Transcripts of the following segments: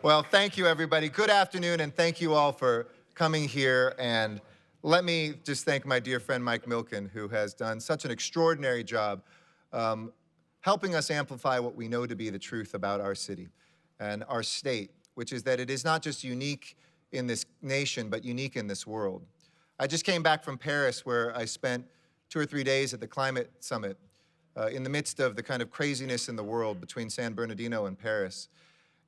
Well, thank you, everybody. Good afternoon, and thank you all for coming here. And let me just thank my dear friend Mike Milken, who has done such an extraordinary job um, helping us amplify what we know to be the truth about our city and our state, which is that it is not just unique in this nation, but unique in this world. I just came back from Paris, where I spent 2 or 3 days at the climate summit in the midst of the kind of craziness in the world between San Bernardino and Paris.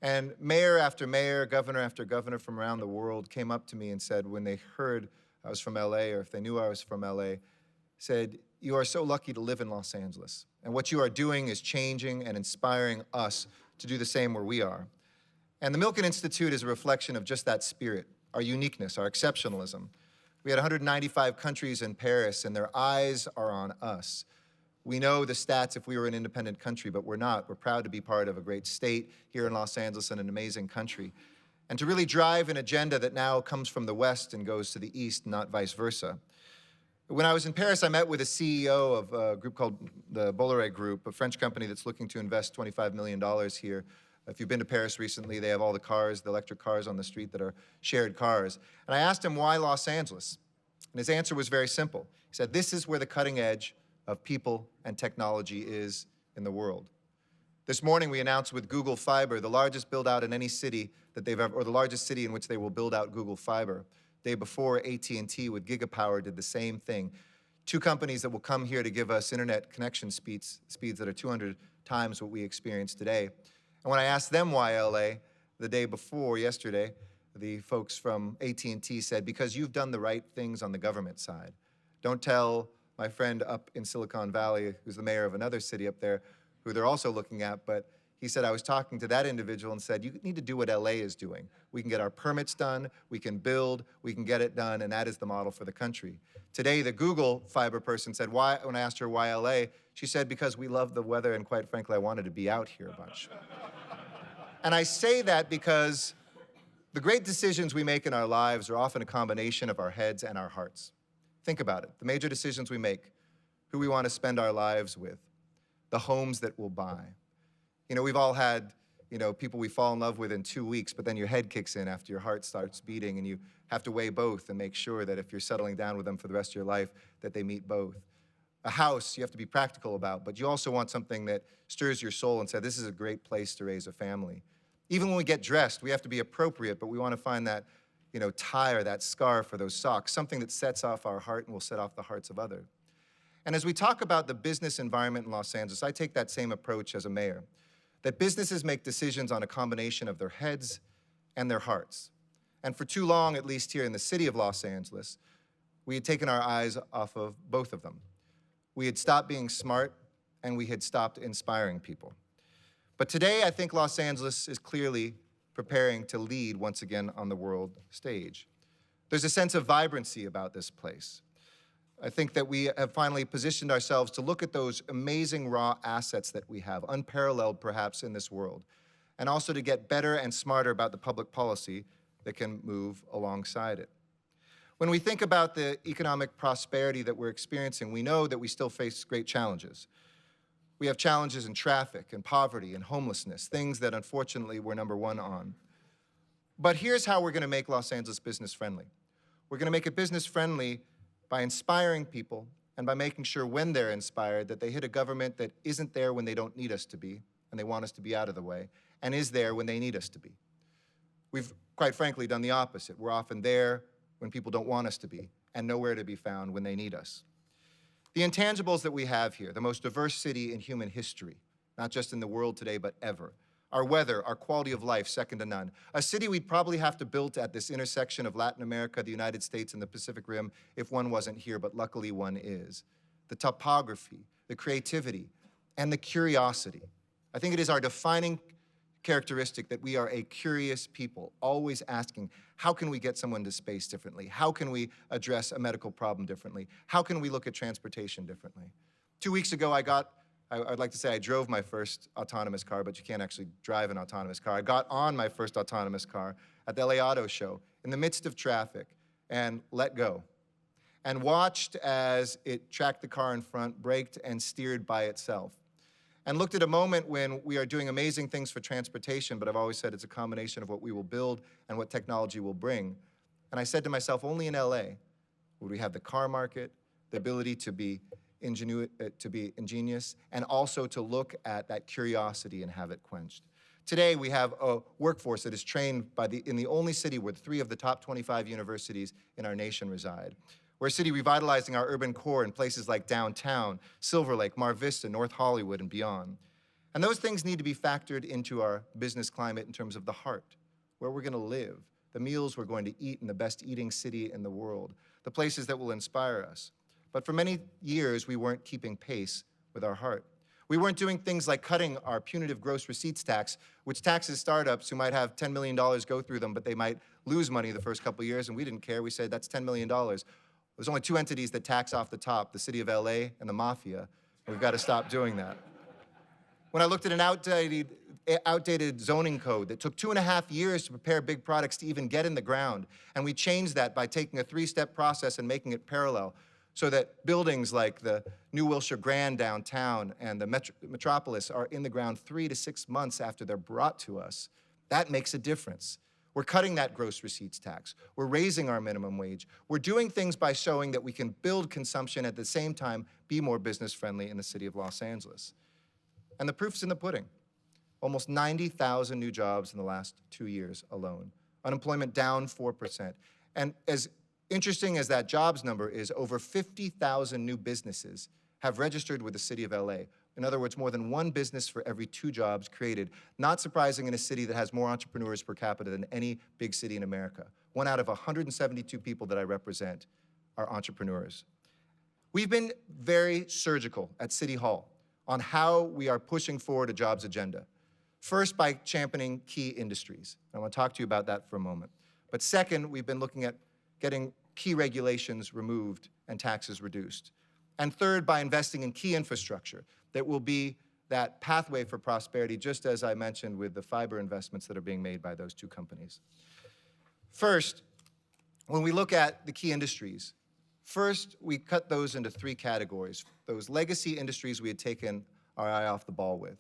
And mayor after mayor, governor after governor from around the world came up to me and said, when they heard I was from LA, or if they knew I was from LA, said, "You are so lucky to live in Los Angeles. And what you are doing is changing and inspiring us to do the same where we are." And the Milken Institute is a reflection of just that spirit, our uniqueness, our exceptionalism. We had 195 countries in Paris, and their eyes are on us. We know the stats if we were an independent country, but we're not. We're proud to be part of a great state here in Los Angeles and an amazing country. And to really drive an agenda that now comes from the West and goes to the East, not vice versa. When I was in Paris, I met with a CEO of a group called the Bolloré Group, a French company that's looking to invest $25 million here. If you've been to Paris recently, they have all the cars, the electric cars on the street that are shared cars. And I asked him, why Los Angeles? And his answer was very simple. He said, this is where the cutting edge of people and technology is in the world. This morning we announced with Google Fiber, the largest build out in any city that they've ever, or the largest city in which they will build out Google Fiber. Day before, AT&T with Gigapower did the same thing. Two companies that will come here to give us internet connection speeds that are 200 times what we experience today. And when I asked them why LA, the day before, yesterday, the folks from AT&T said, because you've done the right things on the government side. Don't tell my friend up in Silicon Valley, who's the mayor of another city up there, who they're also looking at, but he said, I was talking to that individual and said, you need to do what LA is doing. We can get our permits done, we can build, we can get it done, and that is the model for the country. Today, the Google Fiber person said, why, when I asked her why LA, she said, because we love the weather, and quite frankly, I wanted to be out here a bunch. And I say that because the great decisions we make in our lives are often a combination of our heads and our hearts. Think about it. The major decisions we make, who we want to spend our lives with, the homes that we'll buy. You know, we've all had, people we fall in love with in 2 weeks, but then your head kicks in after your heart starts beating, and you have to weigh both and make sure that if you're settling down with them for the rest of your life, that they meet both. A house you have to be practical about, but you also want something that stirs your soul and say, this is a great place to raise a family. Even when we get dressed, we have to be appropriate, but we want to find that tie or that scarf or those socks, something that sets off our heart and will set off the hearts of others. And as we talk about the business environment in Los Angeles, I take that same approach as a mayor, that businesses make decisions on a combination of their heads and their hearts. And for too long, at least here in the city of Los Angeles, we had taken our eyes off of both of them. We had stopped being smart, and we had stopped inspiring people. But today, I think Los Angeles is clearly preparing to lead once again on the world stage. There's a sense of vibrancy about this place. I think that we have finally positioned ourselves to look at those amazing raw assets that we have, unparalleled perhaps in this world, and also to get better and smarter about the public policy that can move alongside it. When we think about the economic prosperity that we're experiencing, we know that we still face great challenges. We have challenges in traffic and poverty and homelessness, things that unfortunately we're number one on. But here's how we're going to make Los Angeles business friendly. We're going to make it business friendly by inspiring people and by making sure when they're inspired that they hit a government that isn't there when they don't need us to be and they want us to be out of the way, and is there when they need us to be. We've, quite frankly, done the opposite. We're often there when people don't want us to be and nowhere to be found when they need us. The intangibles that we have here, the most diverse city in human history, not just in the world today, but ever. Our weather, our quality of life, second to none. A city we'd probably have to build at this intersection of Latin America, the United States, and the Pacific Rim if one wasn't here, but luckily one is. The topography, the creativity, and the curiosity. I think it is our defining characteristic that we are a curious people, always asking, how can we get someone to space differently? How can we address a medical problem differently? How can we look at transportation differently? 2 weeks ago, I'd like to say I drove my first autonomous car, but you can't actually drive an autonomous car. I got on my first autonomous car at the LA Auto Show in the midst of traffic and let go and watched as it tracked the car in front, braked, and steered by itself. and looked at a moment when we are doing amazing things for transportation, but I've always said it's a combination of what we will build and what technology will bring. And I said to myself, only in LA would we have the car market, the ability to be ingenious, and also to look at that curiosity and have it quenched. Today, we have a workforce that is trained in the only city where 3 of the top 25 universities in our nation reside. We're a city revitalizing our urban core in places like downtown, Silver Lake, Mar Vista, North Hollywood, and beyond. And those things need to be factored into our business climate in terms of the heart, where we're going to live, the meals we're going to eat in the best eating city in the world, the places that will inspire us. But for many years, we weren't keeping pace with our heart. We weren't doing things like cutting our punitive gross receipts tax, which taxes startups who might have $10 million go through them, but they might lose money the first couple of years, and we didn't care. We said, that's $10 million. There's only 2 entities that tax off the top, the city of LA and the mafia. We've got to stop doing that. When I looked at an outdated zoning code that took 2.5 years to prepare big products to even get in the ground, and we changed that by taking a 3-step process and making it parallel, so that buildings like the New Wilshire Grand downtown and the Metropolis are in the ground 3 to 6 months after they're brought to us, that makes a difference. We're cutting that gross receipts tax. We're raising our minimum wage. We're doing things by showing that we can build consumption at the same time, be more business friendly in the city of Los Angeles. And the proof's in the pudding. Almost 90,000 new jobs in the last 2 years alone. Unemployment down 4%. And as interesting as that jobs number is, over 50,000 new businesses have registered with the city of LA. In other words, more than 1 business for every 2 jobs created. Not surprising in a city that has more entrepreneurs per capita than any big city in America. 1 out of 172 people that I represent are entrepreneurs. We've been very surgical at City Hall on how we are pushing forward a jobs agenda. First, by championing key industries. I want to talk to you about that for a moment. But second, we've been looking at getting key regulations removed and taxes reduced. And third, by investing in key infrastructure that will be that pathway for prosperity, just as I mentioned with the fiber investments that are being made by those 2 companies. First, when we look at the key industries, first, we cut those into 3 categories. Those legacy industries we had taken our eye off the ball with.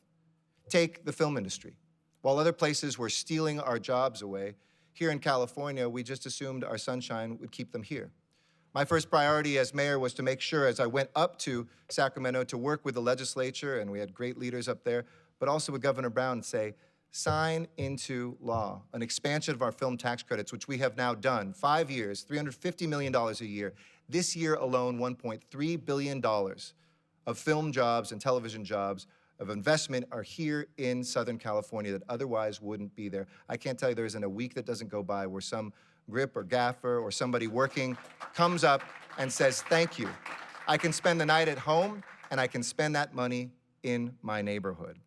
Take the film industry. While other places were stealing our jobs away, here in California, we just assumed our sunshine would keep them here. My first priority as mayor was to make sure, as I went up to Sacramento to work with the legislature, and we had great leaders up there, but also with Governor Brown, and say, sign into law an expansion of our film tax credits, which we have now done. 5 years, $350 million a year. This year alone, $1.3 billion of film jobs and television jobs of investment are here in Southern California that otherwise wouldn't be there. I can't tell you there isn't a week that doesn't go by where some grip or gaffer or somebody working comes up and says, thank you. I can spend the night at home and I can spend that money in my neighborhood.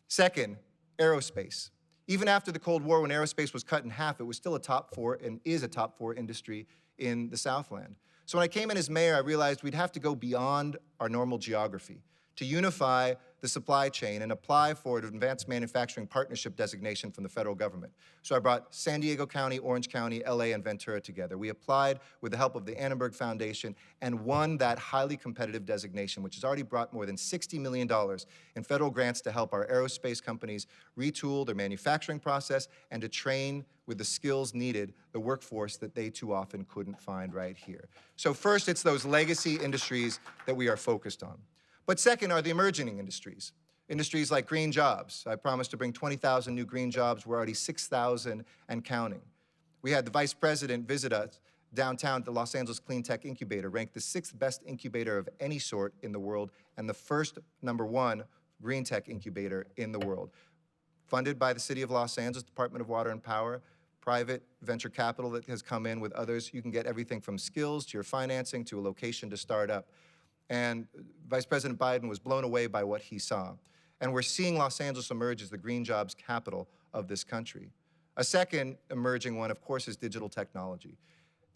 Second, aerospace. Even after the Cold War, when aerospace was cut in half, it was still a top 4 and is a top 4 industry in the Southland. So when I came in as mayor, I realized we'd have to go beyond our normal geography to unify the supply chain and apply for an advanced manufacturing partnership designation from the federal government. So I brought San Diego County, Orange County, LA, and Ventura together. We applied with the help of the Annenberg Foundation and won that highly competitive designation, which has already brought more than $60 million in federal grants to help our aerospace companies retool their manufacturing process and to train with the skills needed, the workforce that they too often couldn't find right here. So first, it's those legacy industries that we are focused on. But second are the emerging industries. Industries like green jobs. I promised to bring 20,000 new green jobs. We're already 6,000 and counting. We had the vice president visit us downtown at the Los Angeles Clean Tech Incubator, ranked the 6th best incubator of any sort in the world, and the first #1 green tech incubator in the world. Funded by the City of Los Angeles, Department of Water and Power, private venture capital that has come in with others. You can get everything from skills to your financing to a location to start up. And Vice President Biden was blown away by what he saw. And we're seeing Los Angeles emerge as the green jobs capital of this country. A second emerging one, of course, is digital technology.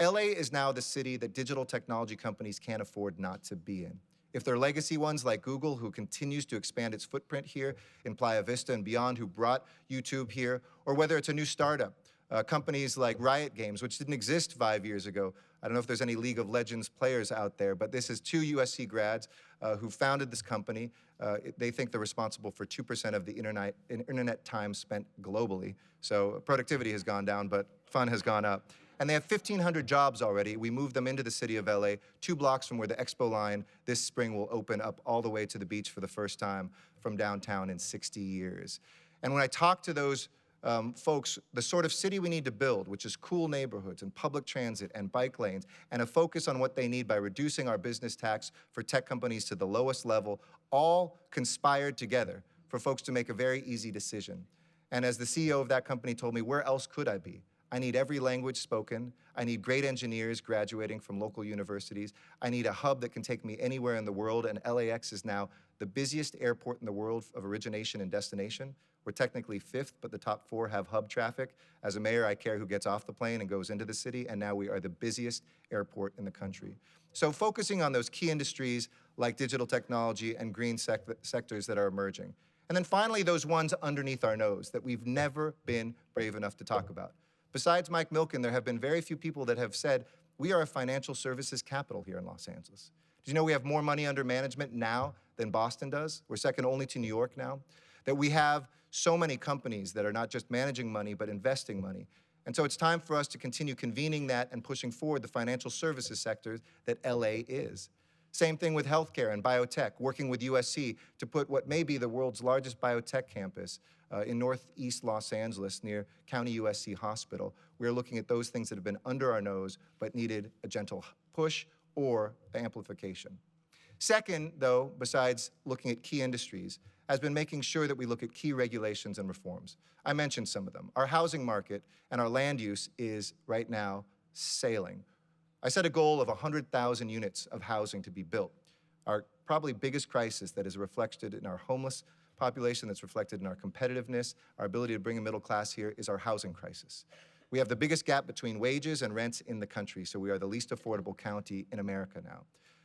LA is now the city that digital technology companies can't afford not to be in. If they're legacy ones like Google, who continues to expand its footprint here in Playa Vista and beyond, who brought YouTube here, or whether it's a new startup Companies like Riot Games, which didn't exist 5 years ago. I don't know if there's any League of Legends players out there, but this is 2 USC grads who founded this company. They think they're responsible for 2% of the internet time spent globally. So productivity has gone down, but fun has gone up. And they have 1,500 jobs already. We moved them into the city of LA, 2 blocks from where the Expo line this spring will open up all the way to the beach for the first time from downtown in 60 years. And when I talk to those folks, the sort of city we need to build, which is cool neighborhoods and public transit and bike lanes, and a focus on what they need by reducing our business tax for tech companies to the lowest level, all conspired together for folks to make a very easy decision. And as the CEO of that company told me, where else could I be? I need every language spoken. I need great engineers graduating from local universities. I need a hub that can take me anywhere in the world, and LAX is now the busiest airport in the world of origination and destination. We're technically 5th, but the top 4 have hub traffic. As a mayor, I care who gets off the plane and goes into the city, and now we are the busiest airport in the country. So focusing on those key industries like digital technology and green sectors that are emerging. And then finally, those ones underneath our nose that we've never been brave enough to talk about. Besides Mike Milken, there have been very few people that have said, we are a financial services capital here in Los Angeles. Did you know we have more money under management now than Boston does? We're second only to New York now. That we have so many companies that are not just managing money, but investing money. And so it's time for us to continue convening that and pushing forward the financial services sector that LA is. Same thing with healthcare and biotech, working with USC to put what may be the world's largest biotech campus in northeast Los Angeles near County USC Hospital. We're looking at those things that have been under our nose but needed a gentle push or amplification. Second, though, besides looking at key industries, has been making sure that we look at key regulations and reforms. I mentioned some of them. Our housing market and our land use is right now sailing. I set a goal of 100,000 units of housing to be built. Our probably biggest crisis that is reflected in our homeless population, that's reflected in our competitiveness, our ability to bring a middle class here, is our housing crisis. We have the biggest gap between wages and rents in the country, so we are the least affordable county in America now.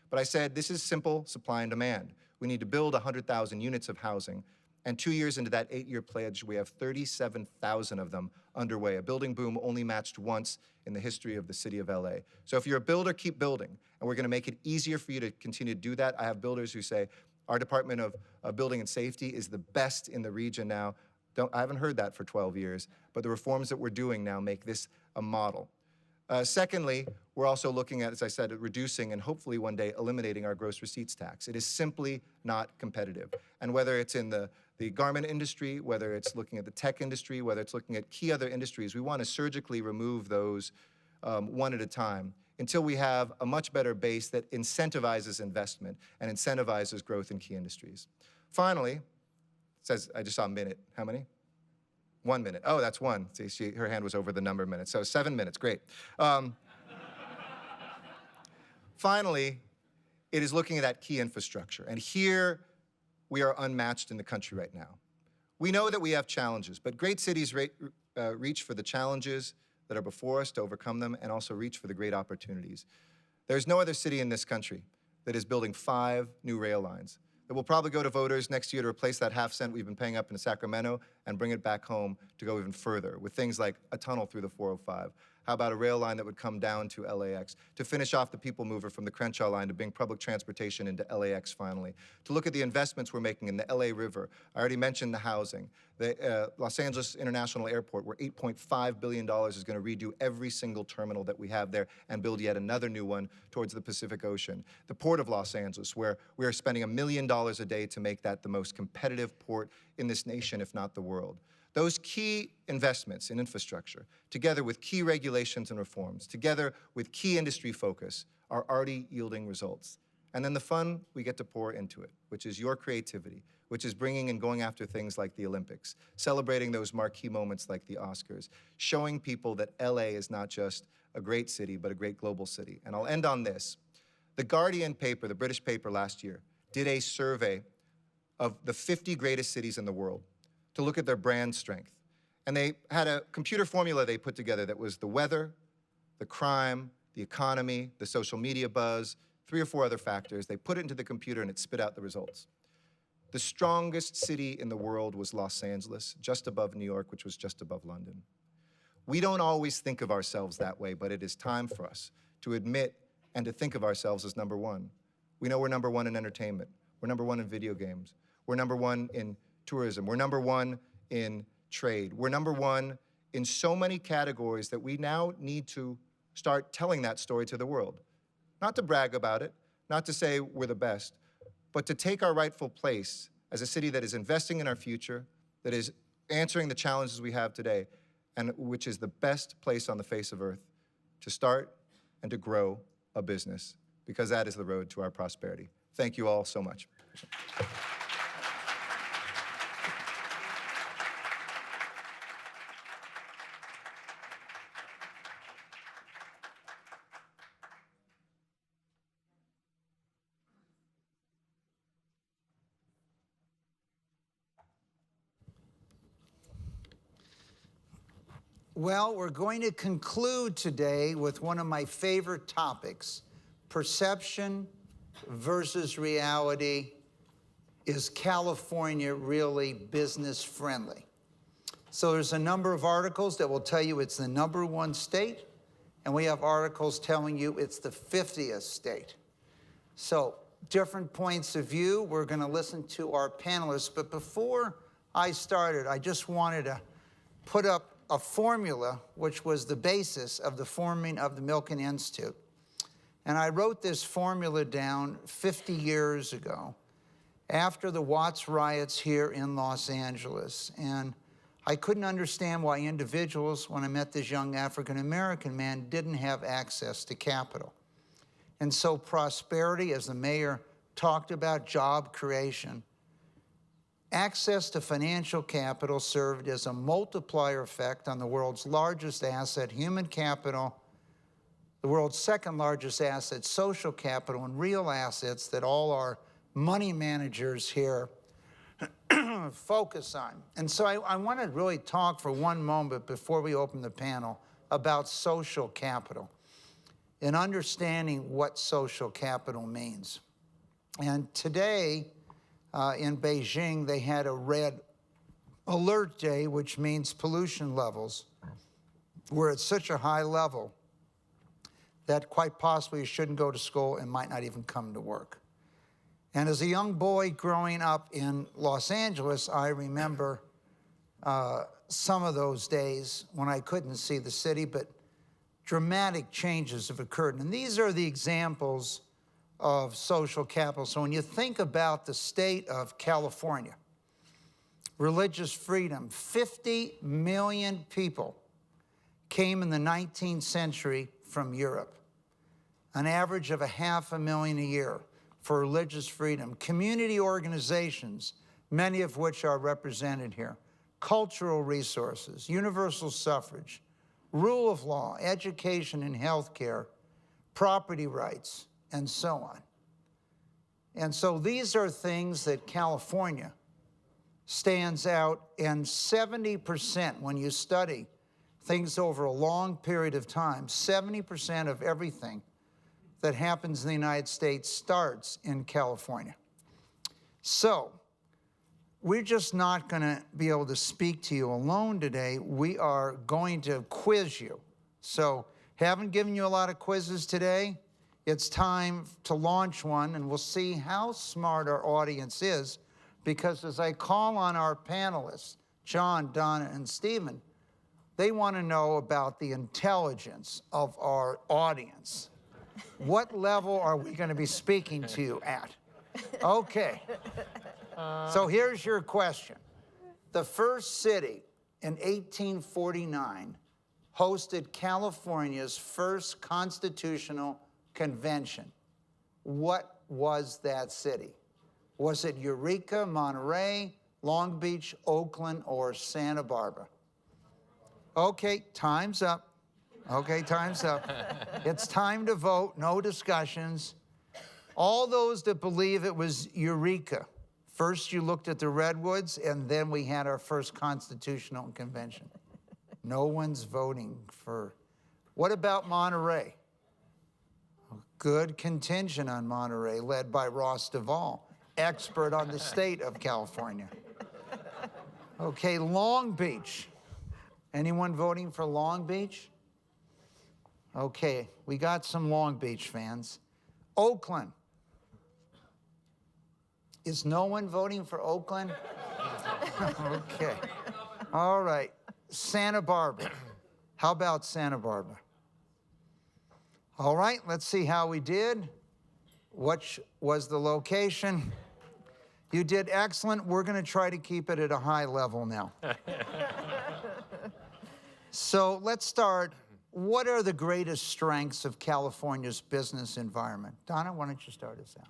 But I said, this is simple supply and demand. We need to build 100,000 units of housing, and 2 years into that 8-year pledge, we have 37,000 of them underway, a building boom only matched once in the history of the city of LA. So if you're a builder, keep building, and we're gonna make it easier for you to continue to do that. I have builders who say, our Department of Building and Safety is the best in the region now. I haven't heard that for 12 years, but the reforms that we're doing now make this a model. Secondly, we're also looking at, as I said, at reducing and hopefully one day eliminating our gross receipts tax. It is simply not competitive. And whether it's in the garment industry, whether it's looking at the tech industry, whether it's looking at key other industries, we want to surgically remove those one at a time until we have a much better base that incentivizes investment and incentivizes growth in key industries. Finally, it says, I just saw a minute. How many? 1 minute. Oh, that's one. See, her hand was over the number of minutes. So 7 minutes, great. Finally, it is looking at that key infrastructure. And here, we are unmatched in the country right now. We know that we have challenges, but great cities reach for the challenges that are before us to overcome them and also reach for the great opportunities. There's no other city in this country that is building 5 new rail lines. That will probably go to voters next year to replace that half-cent we've been paying up in Sacramento and bring it back home to go even further with things like a tunnel through the 405. How about a rail line that would come down to LAX to finish off the people mover from the Crenshaw line to bring public transportation into LAX finally? To look at the investments we're making in the LA River. I already mentioned the housing. The Los Angeles International Airport, where $8.5 billion is going to redo every single terminal that we have there and build yet another new one towards the Pacific Ocean. The Port of Los Angeles, where we are spending $1 million a day to make that the most competitive port in this nation, if not the world. Those key investments in infrastructure, together with key regulations and reforms, together with key industry focus, are already yielding results. And then the fun we get to pour into it, which is your creativity, which is bringing and going after things like the Olympics, celebrating those marquee moments like the Oscars, showing people that LA is not just a great city, but a great global city. And I'll end on this. The Guardian paper, the British paper last year, did a survey of the 50 greatest cities in the world to look at their brand strength. And they had a computer formula they put together that was the weather, the crime, the economy, the social media buzz, 3 or 4 other factors. They put it into the computer and it spit out the results. The strongest city in the world was Los Angeles, just above New York, which was just above London. We don't always think of ourselves that way, but it is time for us to admit and to think of ourselves as number one. We know we're number one in entertainment. We're number one in video games. We're number one in tourism. We're number one in trade. We're number one in so many categories that we now need to start telling that story to the world. Not to brag about it, not to say we're the best, but to take our rightful place as a city that is investing in our future, that is answering the challenges we have today, and which is the best place on the face of earth to start and to grow a business, because that is the road to our prosperity. Thank you all so much. Well, we're going to conclude today with one of my favorite topics, perception versus reality. Is California really business friendly? So there's a number of articles that will tell you it's the #1 state, and we have articles telling you it's the 50th state. So different points of view. We're going to listen to our panelists, but before I started, I just wanted to put up a formula which was the basis of the forming of the Milken Institute. And I wrote this formula down 50 years ago after the Watts riots here in Los Angeles. And I couldn't understand why individuals, when I met this young African-American man, didn't have access to capital. And so prosperity, as the mayor talked about, job creation, access to financial capital served as a multiplier effect on the world's largest asset, human capital, the world's second largest asset, social capital, and real assets that all our money managers here focus on. And so I want to really talk for one moment before we open the panel about social capital and understanding what social capital means. And today, in Beijing, they had a red alert day, which means pollution levels were at such a high level that quite possibly you shouldn't go to school and might not even come to work. And as a young boy growing up in Los Angeles, I remember some of those days when I couldn't see the city, but dramatic changes have occurred. And these are the examples of social capital. So when you think about the state of California, religious freedom, 50 million people came in the 19th century from Europe, an average of 500,000 a year for religious freedom. Community organizations, many of which are represented here, cultural resources, universal suffrage, rule of law, education and healthcare, property rights, and so on. And so these are things that California stands out, and 70%, when you study things over a long period of time, 70% of everything that happens in the United States starts in California. So we're just not going to be able to speak to you alone today. We are going to quiz you. So haven't given you a lot of quizzes today. It's time to launch one, and we'll see how smart our audience is, because as I call on our panelists, John, Donna, and Stephen, they want to know about the intelligence of our audience. What level are we going to be speaking to you at? Okay. So here's your question. The first city in 1849 hosted California's first constitutional convention. What was that city? Was it Eureka, Monterey, Long Beach, Oakland, or Santa Barbara? Okay, time's up. Okay, time's up. It's time to vote, no discussions. All those that believe it was Eureka. First you looked at the Redwoods, and then we had our first constitutional convention. No one's voting for. What about Monterey? Good contingent on Monterey, led by Ross Duvall, expert on the state of California. Okay, Long Beach. Anyone voting for Long Beach? Okay, we got some Long Beach fans. Oakland. Is no one voting for Oakland? Okay. All right. Santa Barbara. How about Santa Barbara? All right, let's see how we did. What was the location? You did excellent. We're going to try to keep it at a high level now. So let's start. What are the greatest strengths of California's business environment? Donna, why don't you start us out?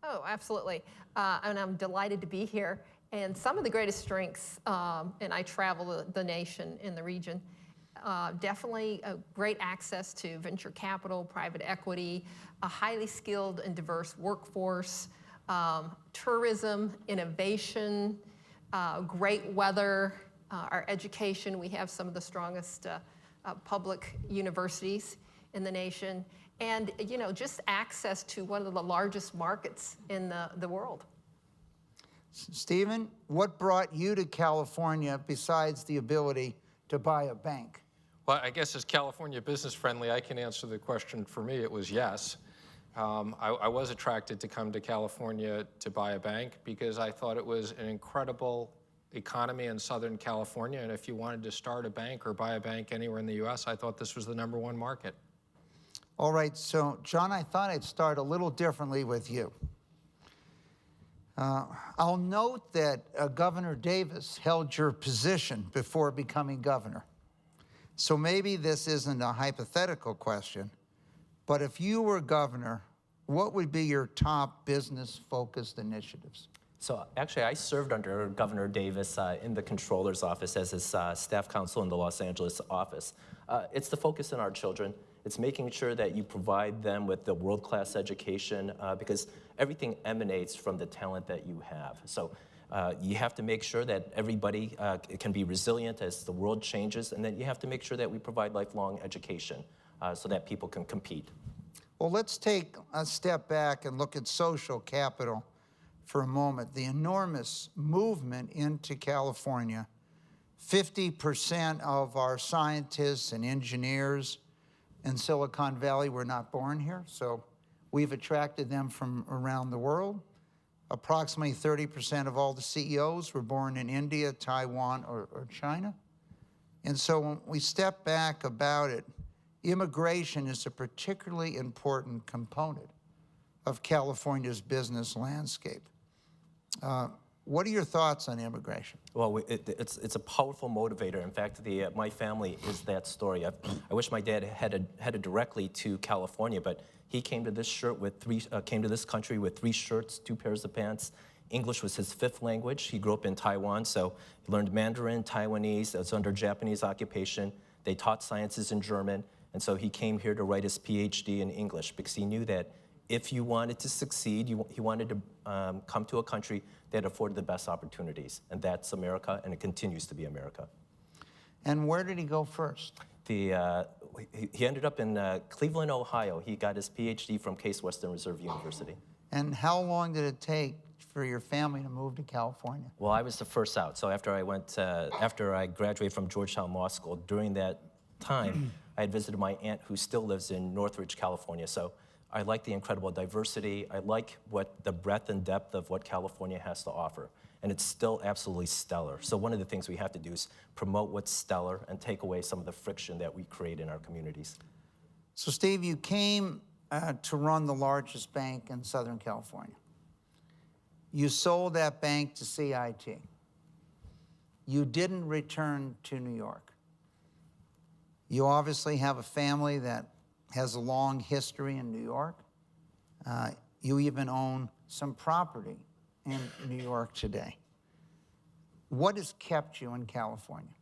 Oh, absolutely. And I'm delighted to be here. And some of the greatest strengths, and I travel the nation in the region, definitely a great access to venture capital, private equity, a highly skilled and diverse workforce, tourism, innovation, great weather, our education. We have some of the strongest public universities in the nation, and just access to one of the largest markets in the world. Stephen, what brought you to California besides the ability to buy a bank? Well, I guess as California business friendly, I can answer the question. For me, it was yes. I was attracted to come to California to buy a bank because I thought it was an incredible economy in Southern California, and if you wanted to start a bank or buy a bank anywhere in the U.S., I thought this was the #1 market. All right, so John, I thought I'd start a little differently with you. I'll note that Governor Davis held your position before becoming governor. So maybe this isn't a hypothetical question, but if you were governor, what would be your top business-focused initiatives? So actually, I served under Governor Davis in the Comptroller's office as his staff counsel in the Los Angeles office. It's the focus on our children. It's making sure that you provide them with the world-class education because everything emanates from the talent that you have. So you have to make sure that everybody can be resilient as the world changes, and then you have to make sure that we provide lifelong education so that people can compete. Well, let's take a step back and look at social capital for a moment. The enormous movement into California. 50% of our scientists and engineers in Silicon Valley were not born here, so we've attracted them from around the world. Approximately 30% of all the CEOs were born in India, Taiwan, or China. And so when we step back about it, immigration is a particularly important component of California's business landscape. What are your thoughts on immigration? Well, it's a powerful motivator. In fact, my family is that story. I wish my dad headed directly to California, but he came to this country with 3 shirts, 2 pairs of pants. English was his 5th language. He grew up in Taiwan, so he learned Mandarin, Taiwanese. It was under Japanese occupation. They taught sciences in German, and so he came here to write his PhD in English because he knew that if you wanted to succeed, he wanted to come to a country that afforded the best opportunities, and that's America, and it continues to be America. And where did he go first? He ended up in Cleveland, Ohio. He got his PhD from Case Western Reserve University. And how long did it take for your family to move to California? Well, I was the first out. So after I graduated from Georgetown Law School, during that time, I had visited my aunt who still lives in Northridge, California. So I like the incredible diversity. I like the breadth and depth of what California has to offer. And it's still absolutely stellar. So one of the things we have to do is promote what's stellar and take away some of the friction that we create in our communities. So Steve, you came to run the largest bank in Southern California. You sold that bank to CIT. You didn't return to New York. You obviously have a family that has a long history in New York. You even own some property in New York today. What has kept you in California?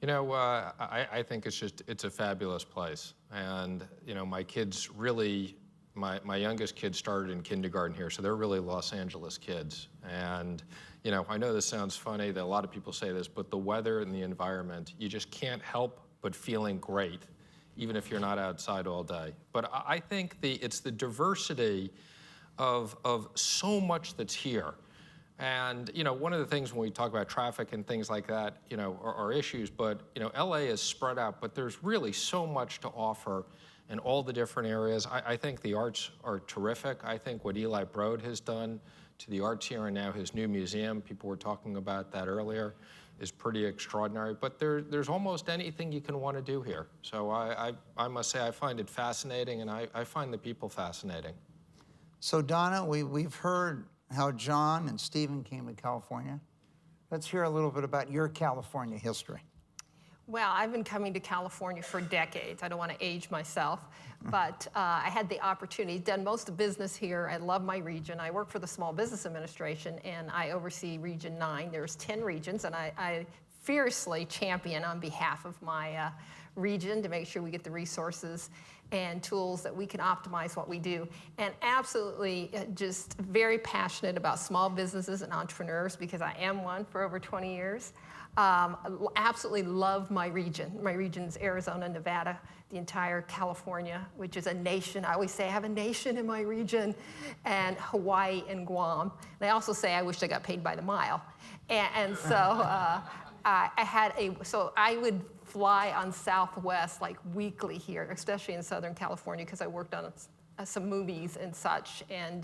You know, I think it's a fabulous place. And, you know, my kids really, my youngest kid started in kindergarten here, so they're really Los Angeles kids. And, you know, I know this sounds funny that a lot of people say this, but the weather and the environment, you just can't help but feeling great, even if you're not outside all day. But I think it's the diversity of so much that's here. And one of the things when we talk about traffic and things like that, are issues. But LA is spread out, but there's really so much to offer in all the different areas. I think the arts are terrific. I think what Eli Broad has done to the arts here and now his new museum, people were talking about that earlier, is pretty extraordinary. But there's almost anything you can want to do here. So I must say I find it fascinating, and I find the people fascinating. So Donna, we've heard how John and Stephen came to California. Let's hear a little bit about your California history. Well, I've been coming to California for decades. I don't want to age myself, but I had the opportunity, done most of business here. I love my region. I work for the Small Business Administration, and I oversee Region 9. There's 10 regions, and I fiercely champion on behalf of my region to make sure we get the resources and tools that we can optimize what we do. And absolutely just very passionate about small businesses and entrepreneurs, because I am one for over 20 years. Absolutely love my region. My region's Arizona, Nevada, the entire California, which is a nation. I always say I have a nation in my region, and Hawaii and Guam. And I also say I wish I got paid by the mile. And so so I would fly on Southwest like weekly here, especially in Southern California, because I worked on some movies and such. And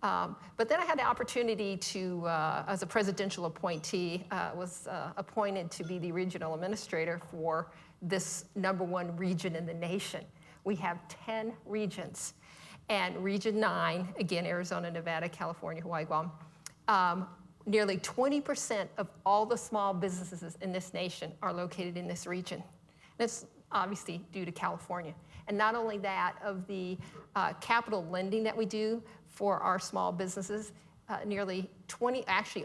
but then I had the opportunity to, as a presidential appointee, was appointed to be the regional administrator for this #1 region in the nation. We have 10 regions, and Region 9, again, Arizona, Nevada, California, Hawaii, Guam, nearly 20% of all the small businesses in this nation are located in this region. That's obviously due to California. And not only that, of the capital lending that we do for our small businesses, nearly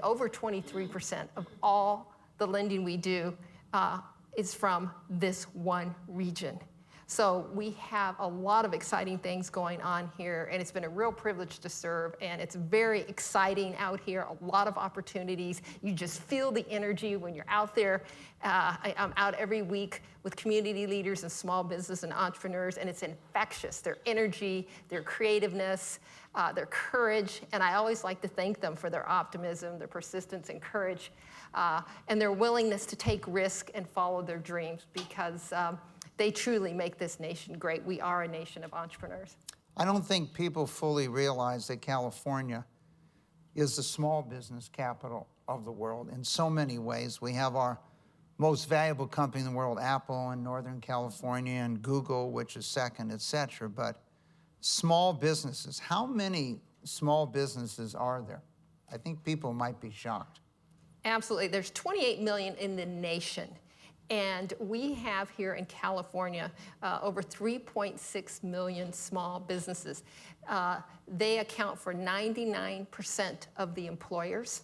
over 23% of all the lending we do is from this one region. So we have a lot of exciting things going on here, and it's been a real privilege to serve, and it's very exciting out here, a lot of opportunities. You just feel the energy when you're out there. I'm out every week with community leaders and small business and entrepreneurs, and it's infectious. Their energy, their creativeness, their courage, and I always like to thank them for their optimism, their persistence and courage, and their willingness to take risk and follow their dreams, because they truly make this nation great. We are a nation of entrepreneurs. I don't think people fully realize that California is the small business capital of the world in so many ways. We have our most valuable company in the world, Apple, in Northern California, and Google, which is second, et cetera. But small businesses, how many small businesses are there? I think people might be shocked. Absolutely. There's 28 million in the nation. And we have here in California over 3.6 million small businesses. They account for 99% of the employers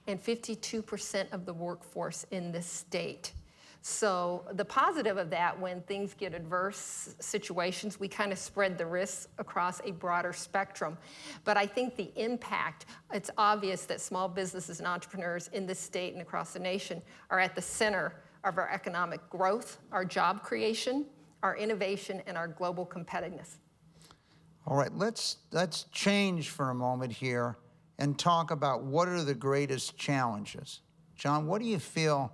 and 52% of the workforce in this state. So the positive of that, when things get adverse situations, we kind of spread the risks across a broader spectrum. But I think the impact, it's obvious that small businesses and entrepreneurs in this state and across the nation are at the center of our economic growth, our job creation, our innovation, and our global competitiveness. All right, let's change for a moment here and talk about what are the greatest challenges. John, what do you feel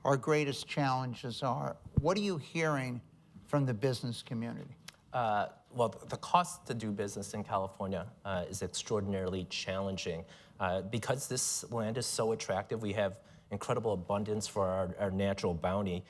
our greatest challenges are? What are you hearing from the business community? Well, the cost to do business in California is extraordinarily challenging. Because this land is so attractive, we have incredible abundance for our natural bounty.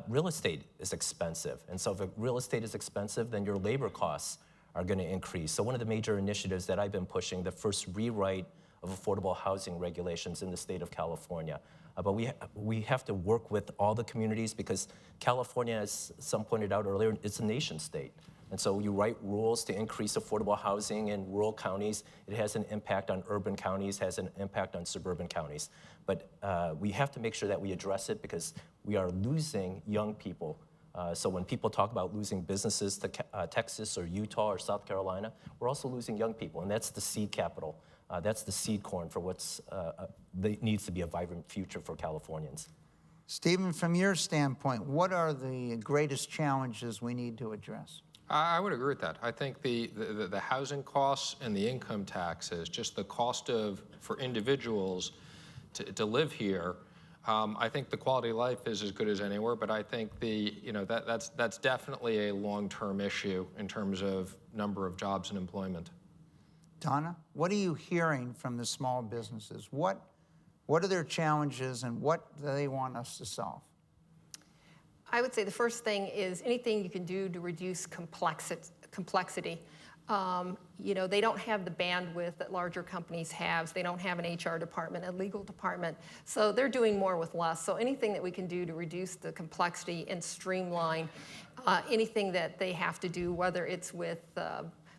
Real estate is expensive. And so if real estate is expensive, then your labor costs are going to increase. So one of the major initiatives that I've been pushing, the first rewrite of affordable housing regulations in the state of California. But we have to work with all the communities, because California, as some pointed out earlier, it's a nation state. And so you write rules to increase affordable housing in rural counties. It has an impact on urban counties, has an impact on suburban counties. But we have to make sure that we address it, because we are losing young people. So when people talk about losing businesses to Texas or Utah or South Carolina, we're also losing young people, and that's the seed capital. That's the seed corn for what's needs to be a vibrant future for Californians. Stephen, from your standpoint, what are the greatest challenges we need to address? I would agree with that. I think the housing costs and the income taxes, just the cost for individuals to live here, I think the quality of life is as good as anywhere, but I think that's definitely a long-term issue in terms of number of jobs and employment. Donna, what are you hearing from the small businesses? What are their challenges and what do they want us to solve? I would say the first thing is anything you can do to reduce complexity. They don't have the bandwidth that larger companies have. They don't have an HR department, a legal department. So they're doing more with less. So anything that we can do to reduce the complexity and streamline anything that they have to do, whether it's with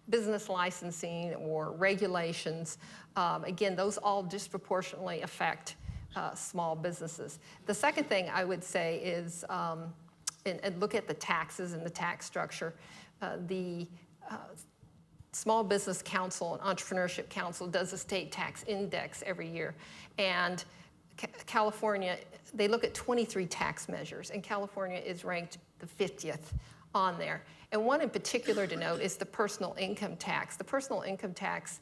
business licensing or regulations, again, those all disproportionately affect small businesses. The second thing I would say is, and look at the taxes and the tax structure. The Small Business Council and Entrepreneurship Council does a state tax index every year. And California, they look at 23 tax measures, and California is ranked the 50th on there. And one in particular to note is the personal income tax. The personal income tax,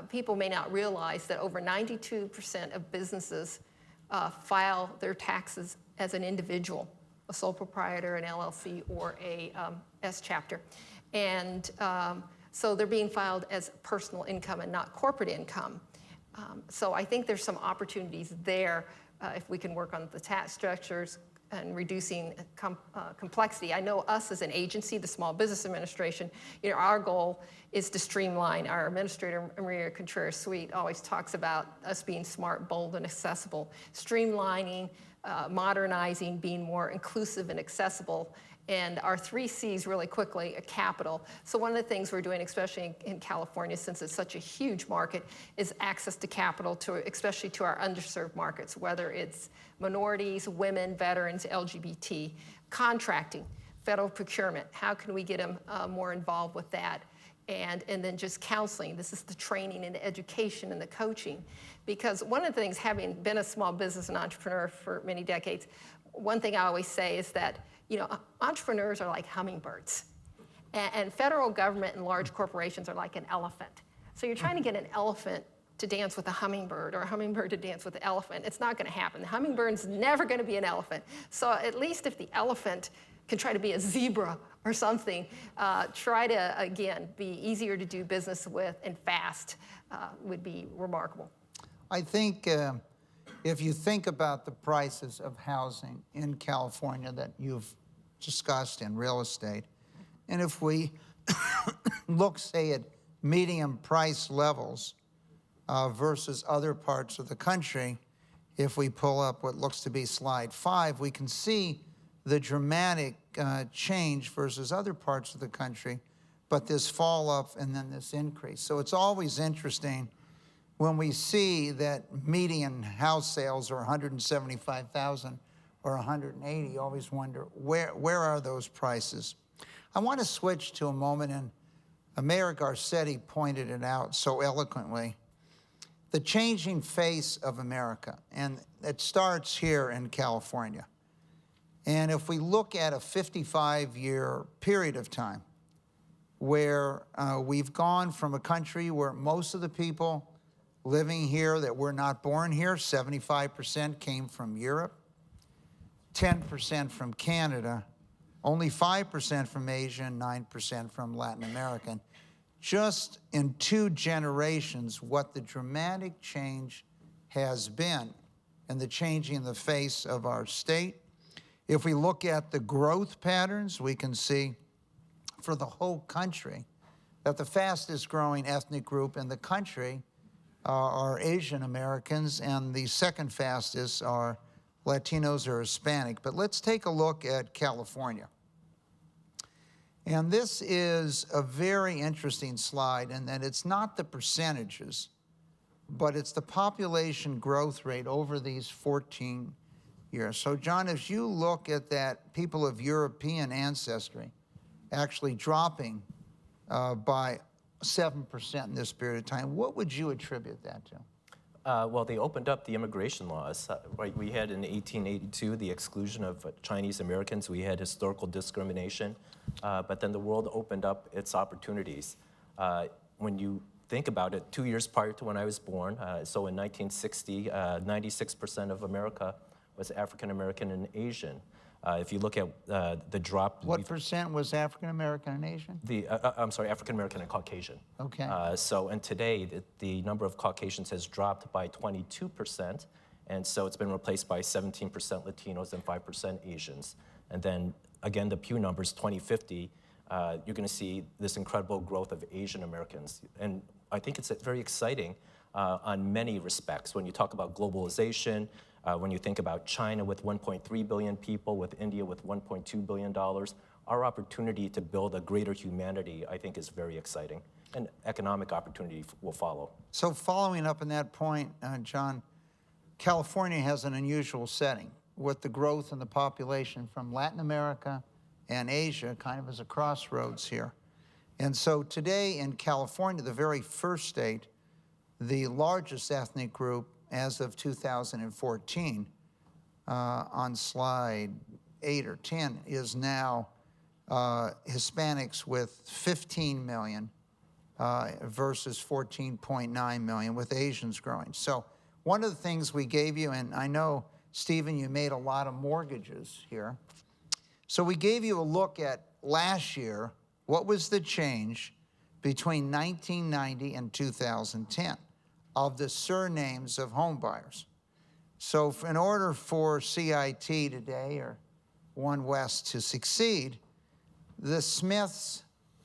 people may not realize that over 92% of businesses file their taxes as an individual, a sole proprietor, an LLC, or a S chapter. And so they're being filed as personal income and not corporate income. So I think there's some opportunities there if we can work on the tax structures and reducing complexity. I know us as an agency, the Small Business Administration, our goal is to streamline. Our administrator, Maria Contreras-Sweet, always talks about us being smart, bold, and accessible, streamlining, modernizing, being more inclusive and accessible. And our 3 C's really quickly, capital. So one of the things we're doing, especially in California, since it's such a huge market, is access to capital, especially to our underserved markets, whether it's minorities, women, veterans, LGBT, contracting, federal procurement. How can we get them more involved with that? And then just counseling. This is the training and the education and the coaching. Because one of the things, having been a small business and entrepreneur for many decades, one thing I always say is that entrepreneurs are like hummingbirds. And federal government and large corporations are like an elephant. So you're trying to get an elephant to dance with a hummingbird or a hummingbird to dance with the elephant. It's not going to happen. The hummingbird's never going to be an elephant. So at least if the elephant can try to be a zebra or something, try to, again, be easier to do business with and fast would be remarkable. I think if you think about the prices of housing in California that you've discussed in real estate, and if we look, say, at medium price levels versus other parts of the country, if we pull up what looks to be slide 5, we can see the dramatic change versus other parts of the country, but this fall off and then this increase. So it's always interesting when we see that median house sales are 175,000 or 180, you always wonder, where are those prices? I want to switch to a moment, and Mayor Garcetti pointed it out so eloquently, the changing face of America, and it starts here in California. And if we look at a 55-year period of time where we've gone from a country where most of the people living here that were not born here, 75% came from Europe, 10% from Canada, only 5% from Asia, and 9% from Latin America. Just in 2 generations, what the dramatic change has been and the changing the face of our state. If we look at the growth patterns, we can see for the whole country that the fastest growing ethnic group in the country are Asian Americans, and the second fastest are Latinos or Hispanic. But let's take a look at California. And this is a very interesting slide in that it's not the percentages, but it's the population growth rate over these 14 years. So John, as you look at that, people of European ancestry actually dropping by 7% in this period of time, what would you attribute that to? Well, they opened up the immigration laws. Right, we had in 1882 the exclusion of Chinese Americans. We had historical discrimination, but then the world opened up its opportunities. When you think about it, 2 years prior to when I was born, so in 1960, 96% of America was African American and Asian. If you look at the drop, What percent was African American and Asian? I'm sorry, African American and Caucasian. Okay. And today, the number of Caucasians has dropped by 22%, and so it's been replaced by 17% Latinos and 5% Asians. And then, again, the Pew numbers, 2050, you're going to see this incredible growth of Asian Americans. And I think it's very exciting on many respects. When you talk about globalization, when you think about China with 1.3 billion people, with India with $1.2 billion, our opportunity to build a greater humanity, I think, is very exciting. And economic opportunity will follow. So following up on that point, John, California has an unusual setting with the growth in the population from Latin America and Asia kind of as a crossroads here. And so today in California, the very first state, the largest ethnic group as of 2014, on slide 8 or 10, is now Hispanics with 15 million versus 14.9 million, with Asians growing. So one of the things we gave you, and I know, Stephen, you made a lot of mortgages here. So we gave you a look at last year, what was the change between 1990 and 2010 of the surnames of home buyers. So in order for CIT today, or One West, to succeed, the Smiths,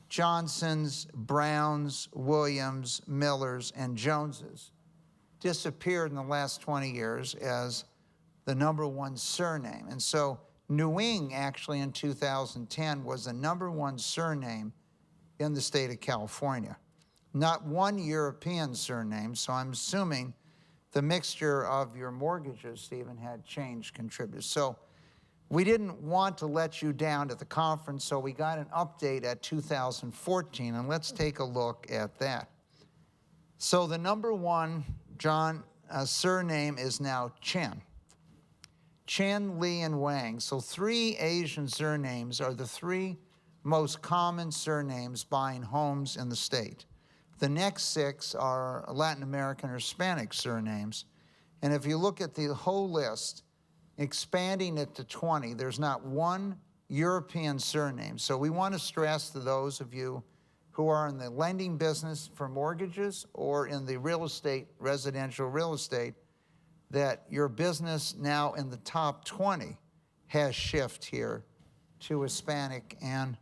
Johnsons, Browns, Williams, Millers, and Joneses disappeared in the last 20 years as the #1 surname. And so Newing, actually, in 2010, was the #1 surname in the state of California. Not one European surname, so I'm assuming the mixture of your mortgages, Stephen, had change contributors. So we didn't want to let you down at the conference, so we got an update at 2014, and let's take a look at that. So the #1, John, surname is now Chen. Chen, Li, and Wang. So 3 Asian surnames are the 3 most common surnames buying homes in the state. The next 6 are Latin American or Hispanic surnames. And if you look at the whole list, expanding it to 20, there's not one European surname. So we want to stress to those of you who are in the lending business for mortgages or in the real estate, residential real estate, that your business now in the top 20 has shift here to Hispanic. And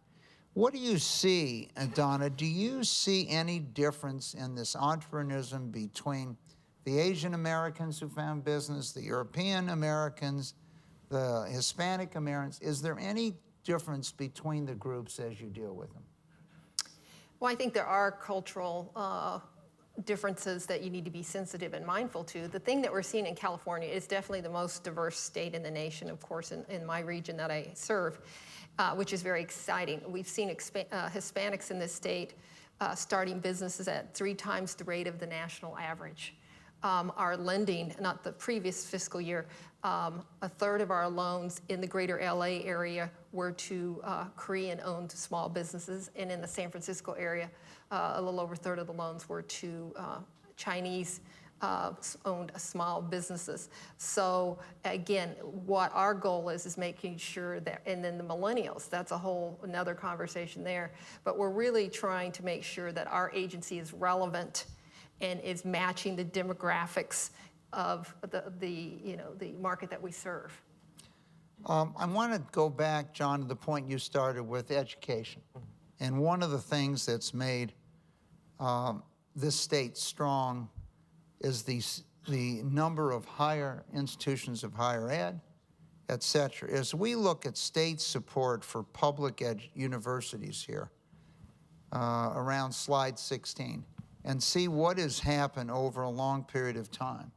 what do you see, Donna? Do you see any difference in this entrepreneurism between the Asian Americans who found business, the European Americans, the Hispanic Americans? Is there any difference between the groups as you deal with them? Well, I think there are cultural differences that you need to be sensitive and mindful to. The thing that we're seeing in California is definitely the most diverse state in the nation, of course, in my region that I serve, which is very exciting. We've seen Hispanics in this state starting businesses at 3 times the rate of the national average. Our lending, not the previous fiscal year, 1/3 of our loans in the greater LA area were to Korean-owned small businesses, and in the San Francisco area, a little over 1/3 of the loans were to Chinese-owned small businesses. So again, what our goal is making sure that, and then the millennials, that's a whole another conversation there, but we're really trying to make sure that our agency is relevant and is matching the demographics of the market that we serve. I want to go back, John, to the point you started with, education. And one of the things that's made this state strong is the number of higher institutions of higher ed, et cetera. As we look at state support for public universities here, around slide 16, and see what has happened over a long period of time,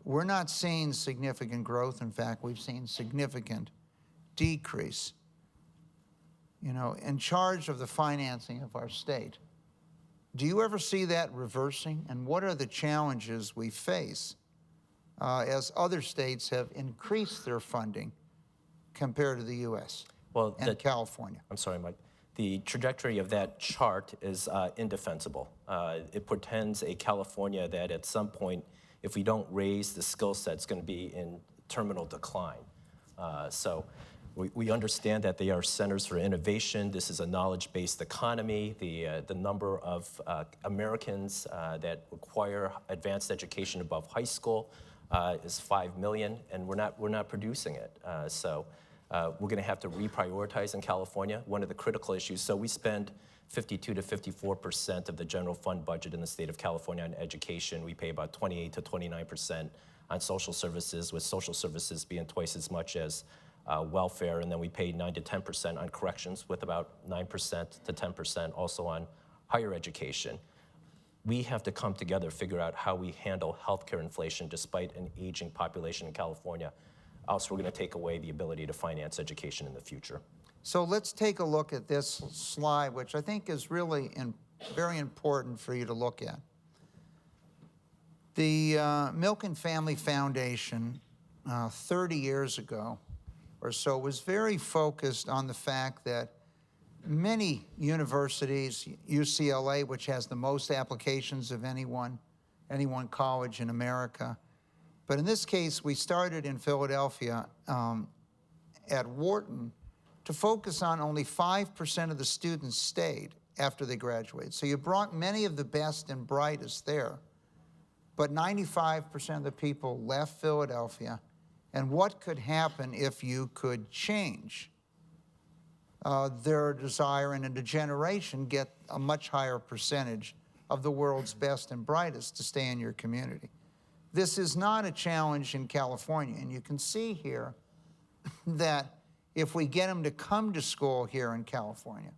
we're not seeing significant growth. In fact, we've seen significant decrease. You know, in charge of the financing of our state Do you ever see that reversing? And what are the challenges we face as other states have increased their funding compared to the U.S. Well, and California? I'm sorry, Mike. The trajectory of that chart is indefensible. It portends a California that at some point, if we don't raise the skill set, it's going to be in terminal decline. So we understand that they are centers for innovation. This is a knowledge-based economy. The number of Americans that require advanced education above high school is 5 million, and we're not producing it. So we're going to have to reprioritize in California. One of the critical issues, so we spend 52 to 54% of the general fund budget in the state of California on education. We pay about 28 to 29% on social services, with social services being twice as much as welfare, and then we pay 9 to 10% on corrections, with about 9% to 10% also on higher education. We have to come together, figure out how we handle healthcare inflation despite an aging population in California. Else we're going to take away the ability to finance education in the future. So let's take a look at this slide, which I think is really very important for you to look at. The Milken Family Foundation 30 years ago or so was very focused on the fact that many universities, UCLA, which has the most applications of any one college in America, but in this case, we started in Philadelphia at Wharton to focus on only 5% of the students stayed after they graduated. So you brought many of the best and brightest there, but 95% of the people left Philadelphia. And what could happen if you could change their desire and in a generation get a much higher percentage of the world's best and brightest to stay in your community? This is not a challenge in California, and you can see here that if we get them to come to school here in California,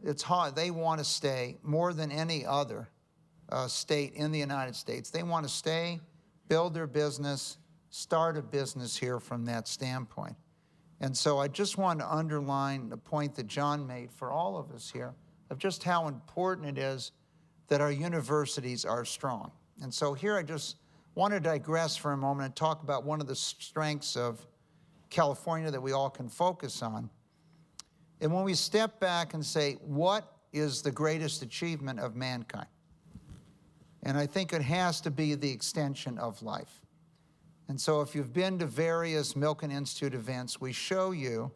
it's hard. They want to stay more than any other state in the United States. They want to stay, build their business, start a business here from that standpoint. And so I just want to underline the point that John made for all of us here of just how important it is that our universities are strong. And so here I just want to digress for a moment and talk about one of the strengths of California that we all can focus on. And when we step back and say, what is the greatest achievement of mankind? And I think it has to be the extension of life. And so if you've been to various Milken Institute events, we show you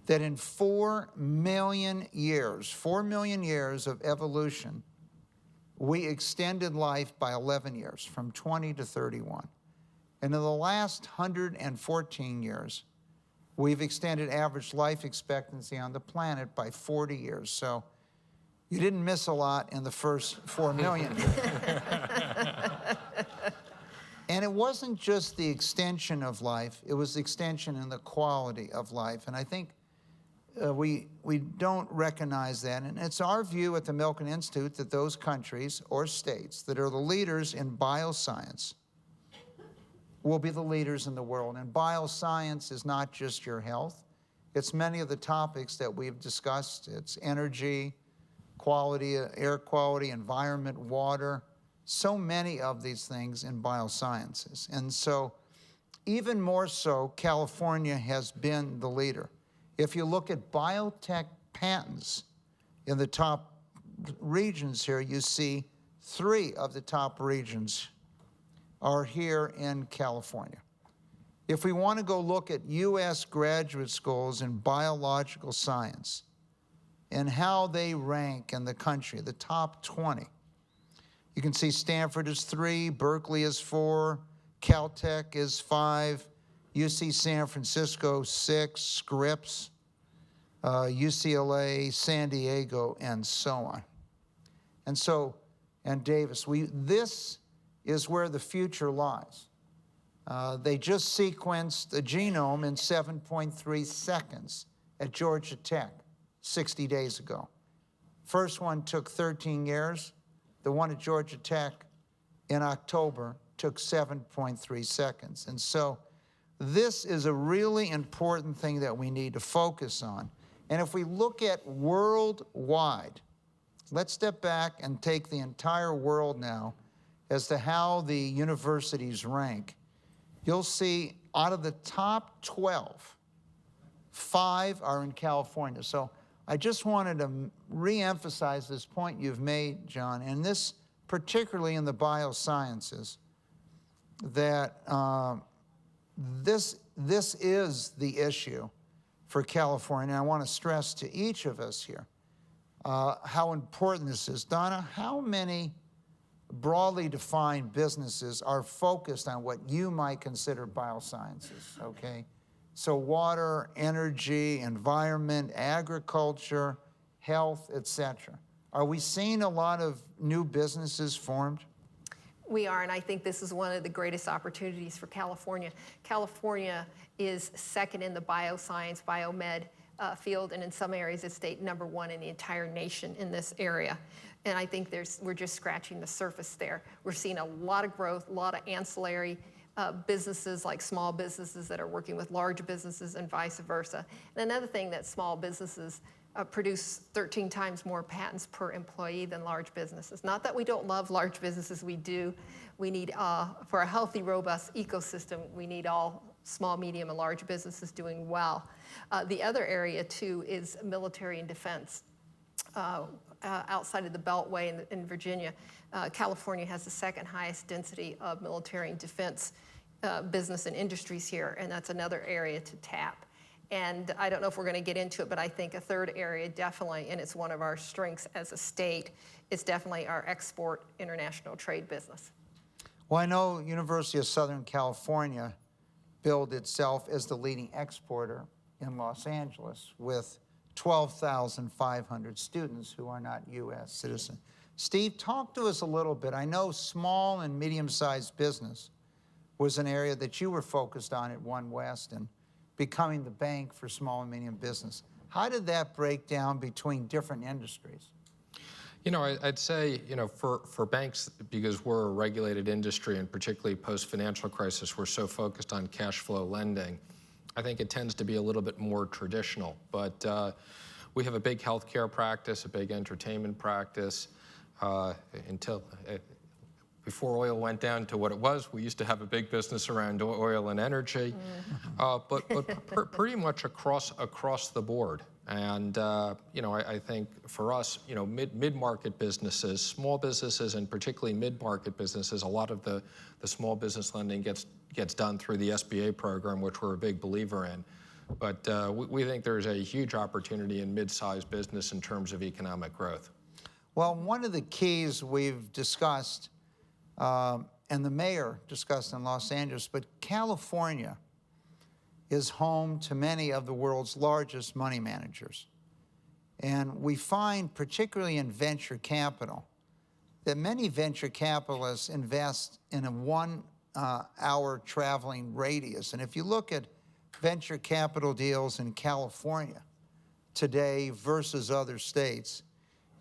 that in 4 million years of evolution, we extended life by 11 years, from 20 to 31. And in the last 114 years, we've extended average life expectancy on the planet by 40 years. So you didn't miss a lot in the first 4 million. And it wasn't just the extension of life, it was the extension in the quality of life. And I think we don't recognize that. And it's our view at the Milken Institute that those countries or states that are the leaders in bioscience will be the leaders in the world. And bioscience is not just your health. It's many of the topics that we've discussed. It's energy, quality, air quality, environment, water, so many of these things in biosciences. And so even more so, California has been the leader. If you look at biotech patents in the top regions here, you see 3 of the top regions are here in California. If we want to go look at U.S. graduate schools in biological science and how they rank in the country, the top 20, you can see Stanford is 3, Berkeley is 4, Caltech is 5, UC San Francisco 6, Scripps, UCLA, San Diego, and so on. And so, and Davis, this is where the future lies. They just sequenced the genome in 7.3 seconds at Georgia Tech 60 days ago. First one took 13 years. The one at Georgia Tech in October took 7.3 seconds. And so this is a really important thing that we need to focus on. And if we look at worldwide, Let's step back and take the entire world now as to how the universities rank. You'll see out of the top 12, 5 are in California. So I just wanted to re-emphasize this point you've made, John, and this particularly in the biosciences, that this is the issue for California. I want to stress to each of us here how important this is. Donna, how many broadly defined businesses are focused on what you might consider biosciences, okay? So water, energy, environment, agriculture, health, et cetera. Are we seeing a lot of new businesses formed? We are, and I think this is one of the greatest opportunities for California. California is second in the bioscience, biomed field, and in some areas it's state number 1 in the entire nation in this area. And I think we're just scratching the surface there. We're seeing a lot of growth, a lot of ancillary businesses like small businesses that are working with large businesses and vice versa. And another thing that small businesses produce 13 times more patents per employee than large businesses. Not that we don't love large businesses, we do. We need, for a healthy, robust ecosystem, we need all small, medium, and large businesses doing well. The other area, too, is military and defense. Outside of the Beltway in Virginia, California has the second highest density of military and defense business and industries here, and that's another area to tap. And I don't know if we're going to get into it, but I think a third area definitely, and it's one of our strengths as a state, is definitely our export international trade business. Well, I know University of Southern California billed itself as the leading exporter in Los Angeles with 12,500 students who are not U.S. citizens. Steve, talk to us a little bit. I know small and medium-sized business was an area that you were focused on at One West and becoming the bank for small and medium business. How did that break down between different industries? You know, I'd say, you know, for banks, because we're a regulated industry and particularly post-financial crisis, we're so focused on cash flow lending, I think it tends to be a little bit more traditional. But we have a big healthcare practice, a big entertainment practice. Before oil went down to what it was, we used to have a big business around oil and energy, but pretty much across the board. And you know, I think for us, you know, mid-market businesses, small businesses, and particularly mid-market businesses, a lot of the small business lending gets done through the SBA program, which we're a big believer in. But we think there's a huge opportunity in mid-sized business in terms of economic growth. Well, one of the keys we've discussed, and the mayor discussed in Los Angeles, but California is home to many of the world's largest money managers. And we find, particularly in venture capital, that many venture capitalists invest in a 1-hour traveling radius. And if you look at venture capital deals in California today versus other states,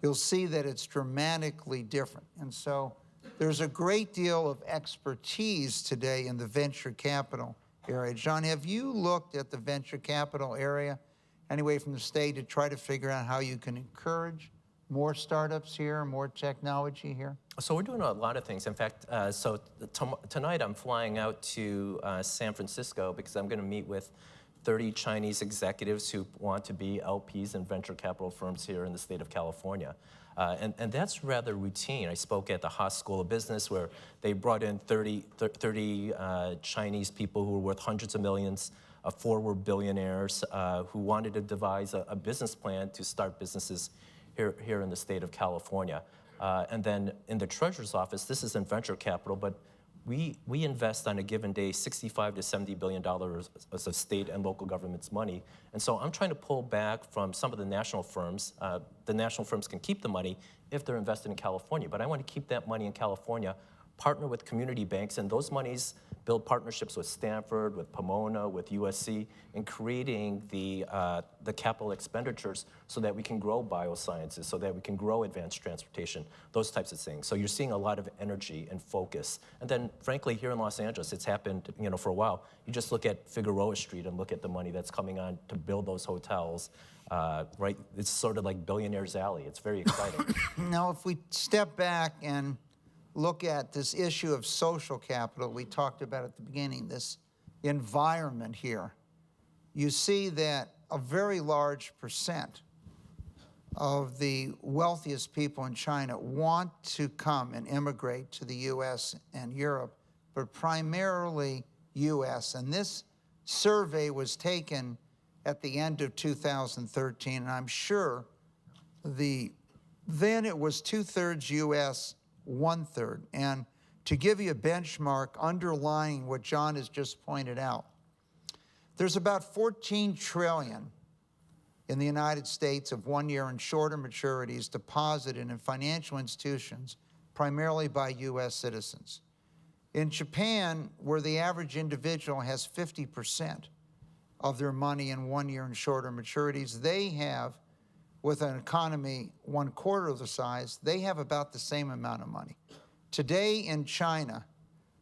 you'll see that it's dramatically different. And so there's a great deal of expertise today in the venture capital area. John, have you looked at the venture capital area anyway from the state to try to figure out how you can encourage more startups here, more technology here? So we're doing a lot of things. In fact, tonight I'm flying out to San Francisco because I'm going to meet with 30 Chinese executives who want to be LPs in venture capital firms here in the state of California. And that's rather routine. I spoke at the Haas School of Business where they brought in 30 Chinese people who were worth hundreds of millions, 4 were billionaires who wanted to devise a business plan to start businesses here in the state of California. And then in the Treasurer's office, this isn't venture capital, but we invest on a given day $65 to $70 billion of state and local government's money. And so I'm trying to pull back from some of the national firms. The national firms can keep the money if they're invested in California, but I want to keep that money in California, partner with community banks, and those monies build partnerships with Stanford, with Pomona, with USC, in creating the capital expenditures so that we can grow biosciences, so that we can grow advanced transportation, those types of things. So you're seeing a lot of energy and focus. And then, frankly, here in Los Angeles, it's happened, for a while. You just look at Figueroa Street and look at the money that's coming on to build those hotels, right? It's sort of like Billionaire's Alley. It's very exciting. Now, if we step back and look at this issue of social capital we talked about at the beginning, this environment here, you see that a very large percent of the wealthiest people in China want to come and immigrate to the US and Europe, but primarily US. And this survey was taken at the end of 2013, and I'm sure then it was 2/3 US, 1/3. And to give you a benchmark underlying what John has just pointed out, there's about 14 trillion in the United States of 1 year and shorter maturities deposited in financial institutions, primarily by US citizens. In Japan, where the average individual has 50% of their money in 1 year and shorter maturities, they have, with an economy 1/4 of the size, they have about the same amount of money. Today in China,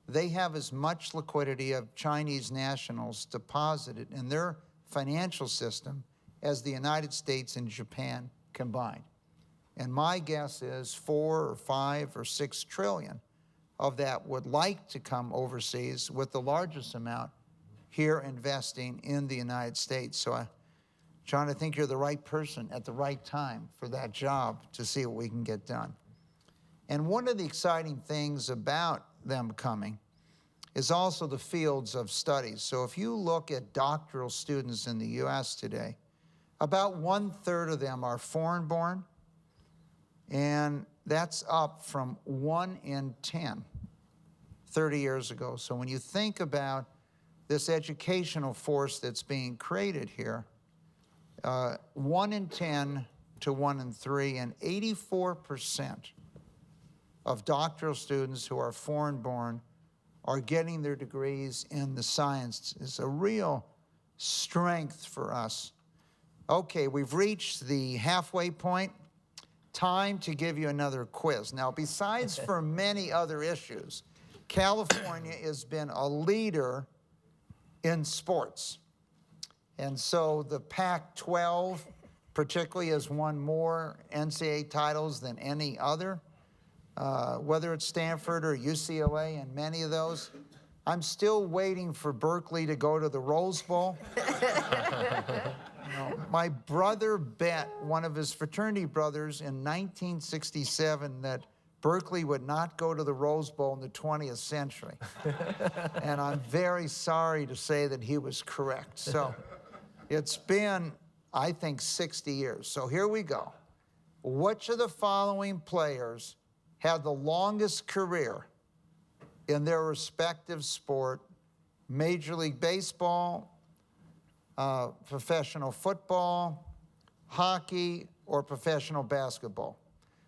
they have as much liquidity of Chinese nationals deposited in their financial system as the United States and Japan combined. And my guess is 4 or 5 or 6 trillion of that would like to come overseas, with the largest amount here investing in the United States. So John, I think you're the right person at the right time for that job to see what we can get done. And one of the exciting things about them coming is also the fields of studies. So if you look at doctoral students in the US today, about 1/3 of them are foreign-born, and that's up from 1 in 10 30 years ago. So when you think about this educational force that's being created here, 1 in 10 to 1 in 3, and 84% of doctoral students who are foreign-born are getting their degrees in the science. It's a real strength for us. Okay, we've reached the halfway point. Time to give you another quiz. Now, besides for many other issues, California has been a leader in sports. And so the Pac-12 particularly has won more NCAA titles than any other, whether it's Stanford or UCLA and many of those. I'm still waiting for Berkeley to go to the Rose Bowl. My brother bet, one of his fraternity brothers, in 1967 that Berkeley would not go to the Rose Bowl in the 20th century. And I'm very sorry to say that he was correct. So it's been, I think, 60 years. So here we go. Which of the following players had the longest career in their respective sport? Major League Baseball, professional football, hockey, or professional basketball?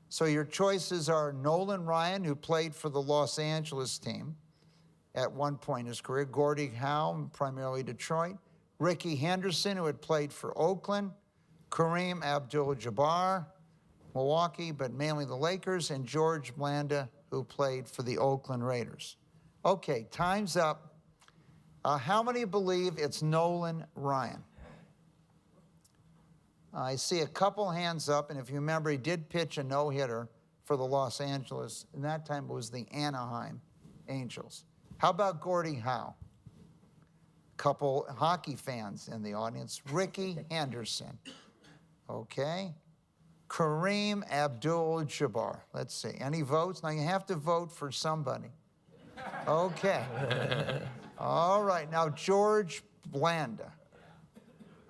So your choices are Nolan Ryan, who played for the Los Angeles team at one point in his career, Gordie Howe, primarily Detroit, Ricky Henderson, who had played for Oakland, Kareem Abdul-Jabbar, Milwaukee, but mainly the Lakers, and George Blanda, who played for the Oakland Raiders. Okay, time's up. How many believe it's Nolan Ryan? I see a couple hands up, and if you remember, he did pitch a no-hitter for the Los Angeles, and that time it was the Anaheim Angels. How about Gordie Howe? Couple hockey fans in the audience. Ricky Henderson. Okay. Kareem Abdul-Jabbar. Let's see. Any votes? Now you have to vote for somebody. Okay. All right. Now George Blanda.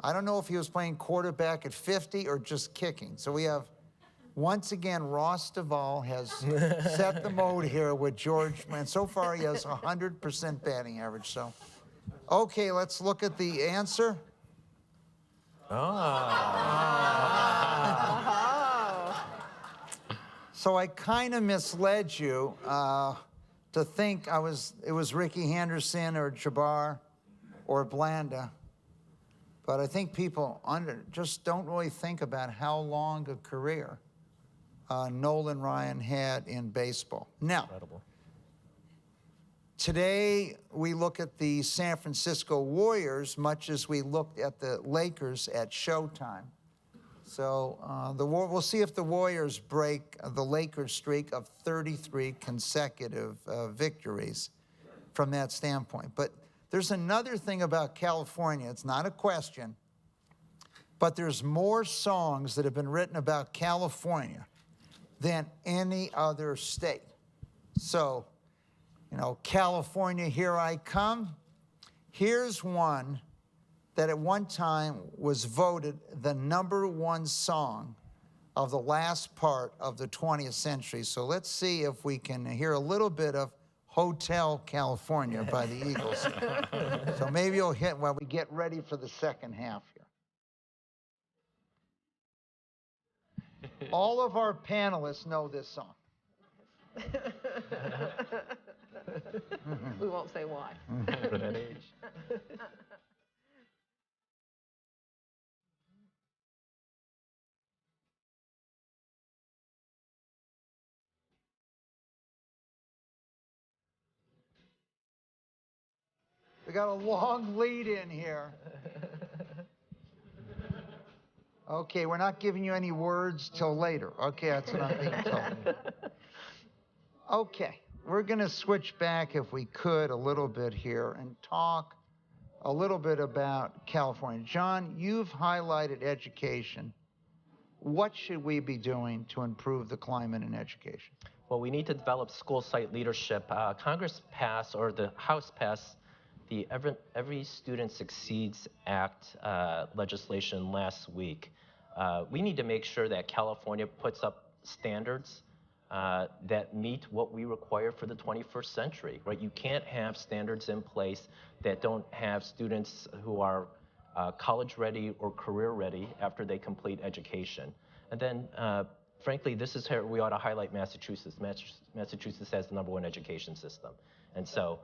I don't know if he was playing quarterback at 50 or just kicking. So we have, once again, Ross Duvall has set the mode here with George. And so far he has 100% batting average. So, okay, let's look at the answer. So I kind of misled you. to think it was Ricky Henderson or Jabbar or Blanda, but I think people just don't really think about how long a career Nolan Ryan had in baseball. Now, Incredible. today we look at the San Francisco Warriors much as we looked at the Lakers at Showtime. So we'll see if the Warriors break the Lakers streak of 33 consecutive victories from that standpoint. But there's another thing about California. It's not a question, but there's more songs that have been written about California than any other state. So, you know, California, Here I Come. Here's one that at one time was voted the #1 song of the last part of the 20th century. So let's see if we can hear a little bit of Hotel California by the Eagles. So maybe you'll hit while we get ready for the second half here. All of our panelists know this song. We won't say why. For that age. We got a long lead in here. Okay, we're not giving you any words till later. Okay, that's what I'm being told. Okay, we're going to switch back, if we could, a little bit here and talk a little bit about California. John, you've highlighted education. What should we be doing to improve the climate in education? Well, we need to develop school site leadership. Congress passed, or the House passed, the Every Student Succeeds Act legislation last week. We need to make sure that California puts up standards that meet what we require for the 21st century, right? You can't have standards in place that don't have students who are college ready or career ready after they complete education. And then, frankly, this is where we ought to highlight Massachusetts. Massachusetts has the #1 education system. And so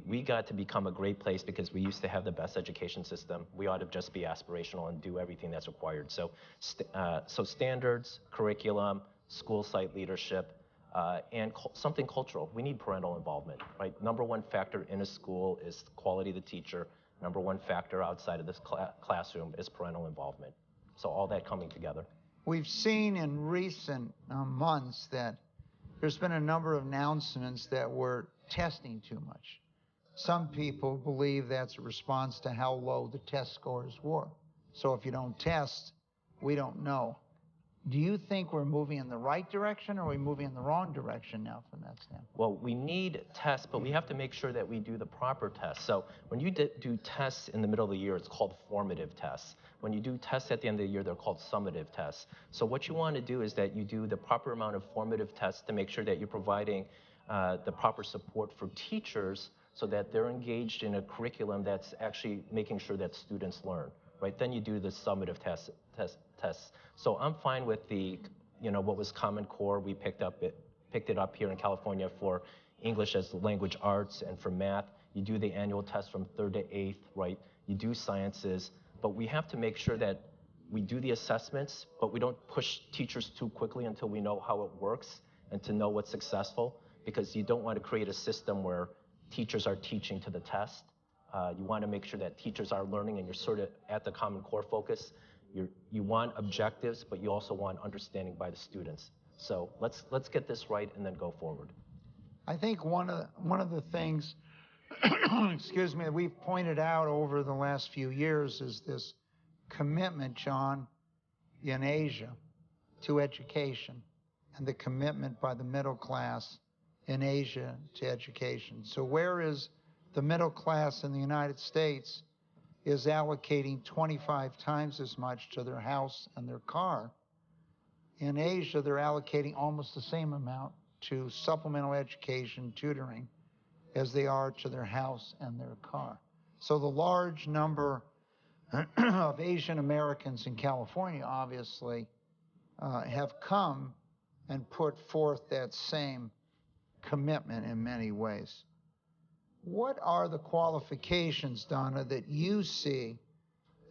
we got to become a great place because we used to have the best education system. We ought to just be aspirational and do everything that's required. So, so standards, curriculum, school site leadership, and something cultural. We need parental involvement, right? #1 factor in a school is the quality of the teacher. #1 factor outside of this classroom is parental involvement. So all that coming together. We've seen in recent months that there's been a number of announcements that we're testing too much. Some people believe that's a response to how low the test scores were. So if you don't test, we don't know. Do you think we're moving in the right direction, or are we moving in the wrong direction now from that standpoint? Well, we need tests, but we have to make sure that we do the proper tests. So when you do tests in the middle of the year, it's called formative tests. When you do tests at the end of the year, they're called summative tests. So what you want to do is that you do the proper amount of formative tests to make sure that you're providing the proper support for teachers so that they're engaged in a curriculum that's actually making sure that students learn, right? Then you do the summative tests. So I'm fine with what was Common Core. We picked it up here in California for English as the language arts, and for math, you do the annual test from 3rd to 8th, right? You do sciences, but we have to make sure that we do the assessments, but we don't push teachers too quickly until we know how it works and to know what's successful, because you don't want to create a system where teachers are teaching to the test. You want to make sure that teachers are learning and you're sort of at the Common Core focus. You want objectives, but you also want understanding by the students. So let's get this right and then go forward. I think one of the things, excuse me, that we've pointed out over the last few years is this commitment, John, in Asia to education, and the commitment by the middle class in Asia to education. So whereas the middle class in the United States is allocating 25 times as much to their house and their car, in Asia they're allocating almost the same amount to supplemental education, tutoring, as they are to their house and their car. So the large number of Asian Americans in California, obviously, have come and put forth that same commitment in many ways. What are the qualifications, Donna, that you see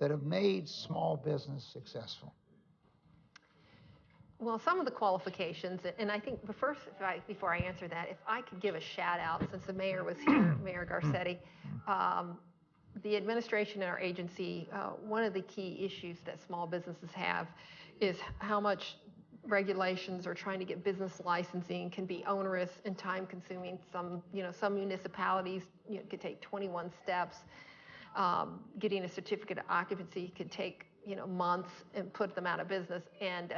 that have made small business successful? Well, some of the qualifications, and I think, but first, before I answer that, if I could give a shout out, since the mayor was here, Mayor Garcetti, the administration in our agency, one of the key issues that small businesses have is how much regulations or trying to get business licensing can be onerous and time consuming. Some municipalities could take 21 steps. Getting a certificate of occupancy could take months and put them out of business. And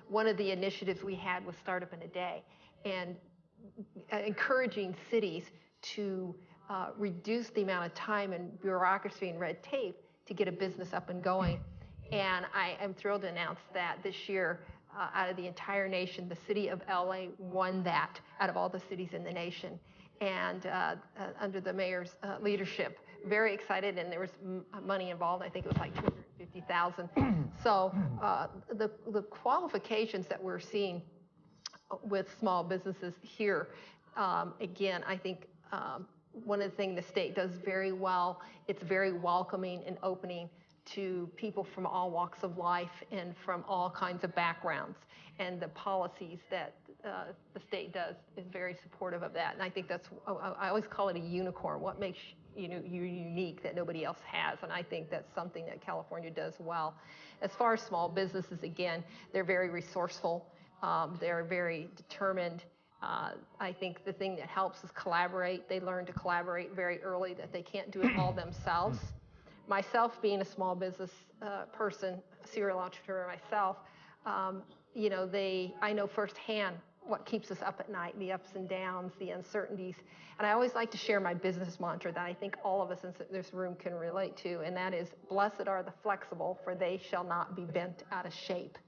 one of the initiatives we had was Startup in a Day, and encouraging cities to reduce the amount of time and bureaucracy and red tape to get a business up and going. And I am thrilled to announce that this year, out of the entire nation, the city of LA won that out of all the cities in the nation. And under the mayor's leadership, very excited, and there was money involved. I think it was like $250,000. So the qualifications that we're seeing with small businesses here, again, I think one of the things the state does very well, it's very welcoming and opening to people from all walks of life and from all kinds of backgrounds. And the policies that the state does is very supportive of that. And I think that's, I always call it a unicorn. What makes you unique that nobody else has? And I think that's something that California does well. As far as small businesses, again, they're very resourceful. They're very determined. I think the thing that helps is collaborate. They learn to collaborate very early, that they can't do it all themselves. Myself, being a small business person, a serial entrepreneur myself, I know firsthand what keeps us up at night, the ups and downs, the uncertainties. And I always like to share my business mantra that I think all of us in this room can relate to, and that is, blessed are the flexible, for they shall not be bent out of shape.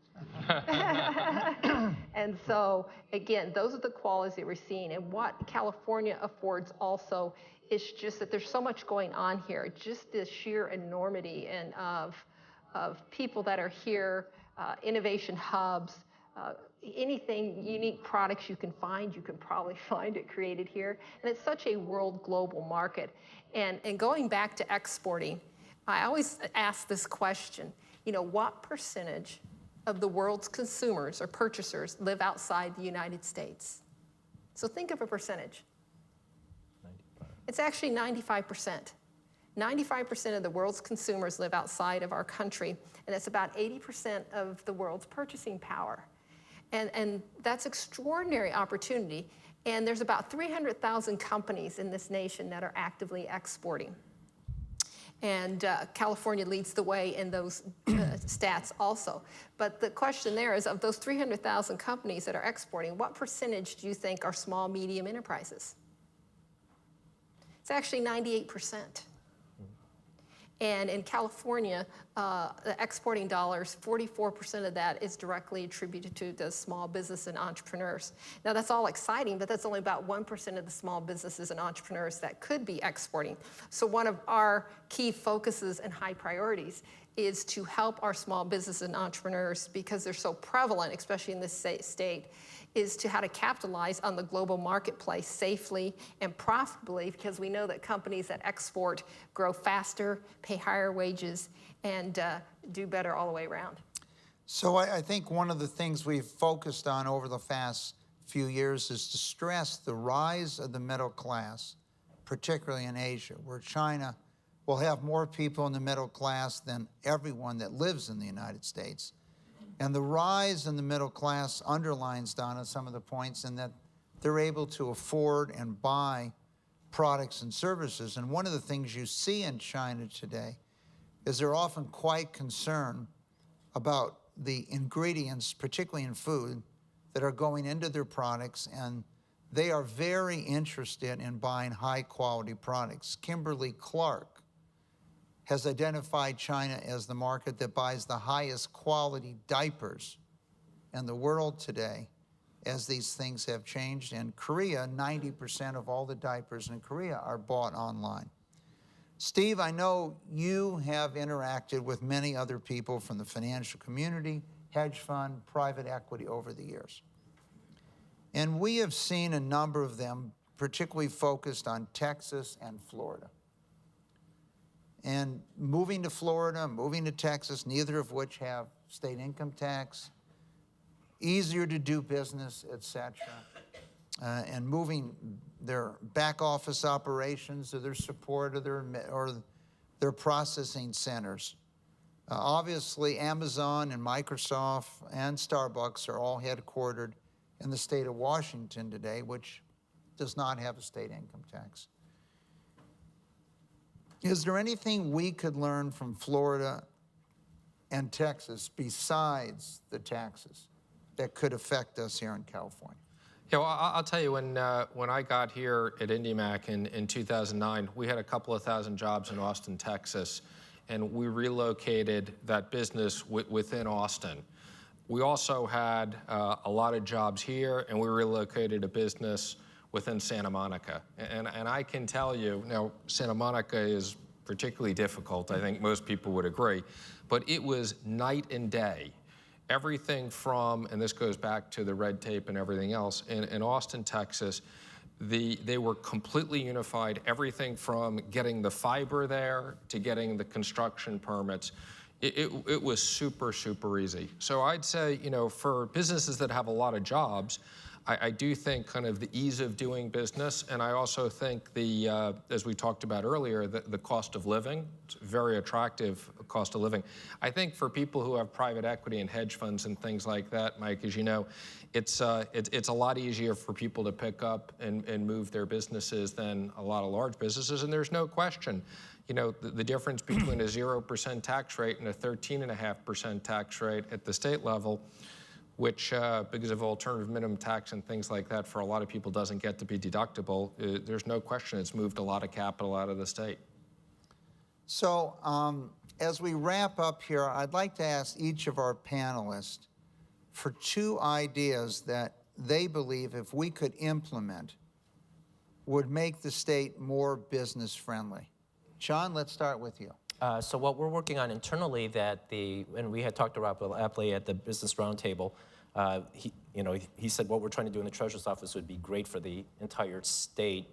And so, again, those are the qualities that we're seeing. And what California affords also is just that there's so much going on here, just the sheer enormity and of people that are here, innovation hubs, anything, unique products you can probably find it created here. And it's such a world global market. And going back to exporting, I always ask this question, what percentage of the world's consumers or purchasers live outside the United States? So think of a percentage. 95. It's actually 95%. 95% of the world's consumers live outside of our country, and it's about 80% of the world's purchasing power. And that's extraordinary opportunity. And there's about 300,000 companies in this nation that are actively exporting. And California leads the way in those stats also. But the question there is, of those 300,000 companies that are exporting, what percentage do you think are small, medium enterprises? It's actually 98%. And in California, the exporting dollars, 44% of that is directly attributed to the small business and entrepreneurs. Now, that's all exciting, but that's only about 1% of the small businesses and entrepreneurs that could be exporting. So one of our key focuses and high priorities is to help our small business and entrepreneurs, because they're so prevalent, especially in this state, is to how to capitalize on the global marketplace safely and profitably, because we know that companies that export grow faster, pay higher wages, and do better all the way around. So I think one of the things we've focused on over the past few years is to stress the rise of the middle class, particularly in Asia, where China will have more people in the middle class than everyone that lives in the United States. And the rise in the middle class underlines, Donna, some of the points in that they're able to afford and buy products and services. And one of the things you see in China today is they're often quite concerned about the ingredients, particularly in food, that are going into their products, and they are very interested in buying high-quality products. Kimberly-Clark has identified China as the market that buys the highest quality diapers in the world today, as these things have changed. In Korea, 90% of all the diapers in Korea are bought online. Steve, I know you have interacted with many other people from the financial community, hedge fund, private equity over the years. And we have seen a number of them, particularly focused on Texas and Florida. And moving to Florida, moving to Texas, neither of which have state income tax, easier to do business, et cetera, and moving their back office operations or their support or their processing centers. Obviously, Amazon and Microsoft and Starbucks are all headquartered in the state of Washington today, which does not have a state income tax. Is there anything we could learn from Florida and Texas besides the taxes that could affect us here in California? Yeah, well, I'll tell you, when I got here at IndyMac in 2009, we had a couple of thousand jobs in Austin, Texas, and we relocated that business within Austin. We also had a lot of jobs here, and we relocated a business within Santa Monica. And I can tell you, now, Santa Monica is particularly difficult, I think most people would agree, but it was night and day. Everything from, and this goes back to the red tape and everything else, in Austin, Texas, they were completely unified. Everything from getting the fiber there to getting the construction permits. It was super, super easy. So I'd say, you know, for businesses that have a lot of jobs, I do think kind of the ease of doing business, and I also think as we talked about earlier, the cost of living, it's very attractive cost of living. I think for people who have private equity and hedge funds and things like that, Mike, as you know, it's a lot easier for people to pick up and move their businesses than a lot of large businesses, and there's no question. You know, the difference between a 0% tax rate and a 13.5% tax rate at the state level, which, because of alternative minimum tax and things like that, for a lot of people doesn't get to be deductible, there's no question it's moved a lot of capital out of the state. So as we wrap up here, I'd like to ask each of our panelists for two ideas that they believe if we could implement would make the state more business friendly. John, let's start with you. So what we're working on internally and we had talked to Rob Apley at the Business Roundtable, he said what we're trying to do in the Treasurer's Office would be great for the entire state.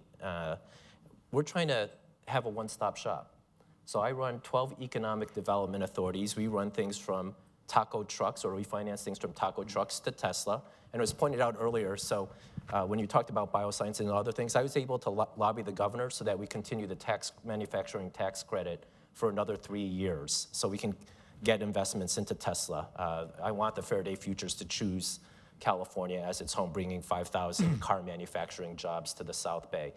We're trying to have a one-stop shop. So I run 12 economic development authorities. We run things from taco trucks, or we finance things from taco trucks to Tesla. And it was pointed out earlier, so when you talked about bioscience and other things, I was able to lobby the governor so that we continue the manufacturing tax credit for another 3 years, so we can get investments into Tesla. I want the Faraday Futures to choose California as its home, bringing 5,000 car manufacturing jobs to the South Bay.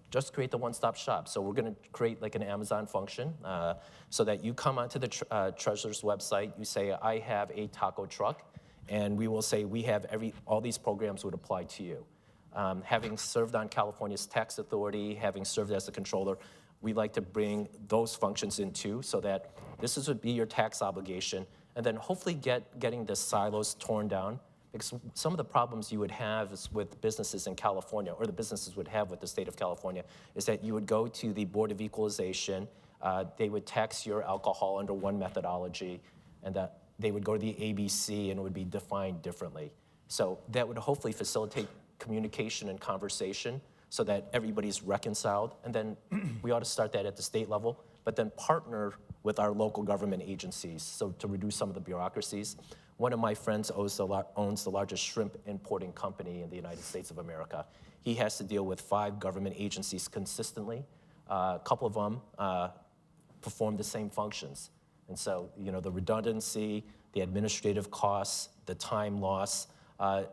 Just create the one-stop shop. So we're going to create like an Amazon function so that you come onto the Treasurer's website, you say, I have a taco truck, and we will say we have all these programs would apply to you. Having served on California's tax authority, having served as a controller, we like to bring those functions in too, so that this would be your tax obligation, and then hopefully getting the silos torn down. Because some of the problems you would have is with businesses in California, or the businesses would have with the state of California, is that you would go to the Board of Equalization, they would tax your alcohol under one methodology, and that they would go to the ABC and it would be defined differently. So that would hopefully facilitate communication and conversation so that everybody's reconciled. And then we ought to start that at the state level, but then partner with our local government agencies, so to reduce some of the bureaucracies. One of my friends owns the largest shrimp importing company in the United States of America. He has to deal with 5 government agencies consistently. A couple of them perform the same functions. And so, you know, the redundancy, the administrative costs, the time loss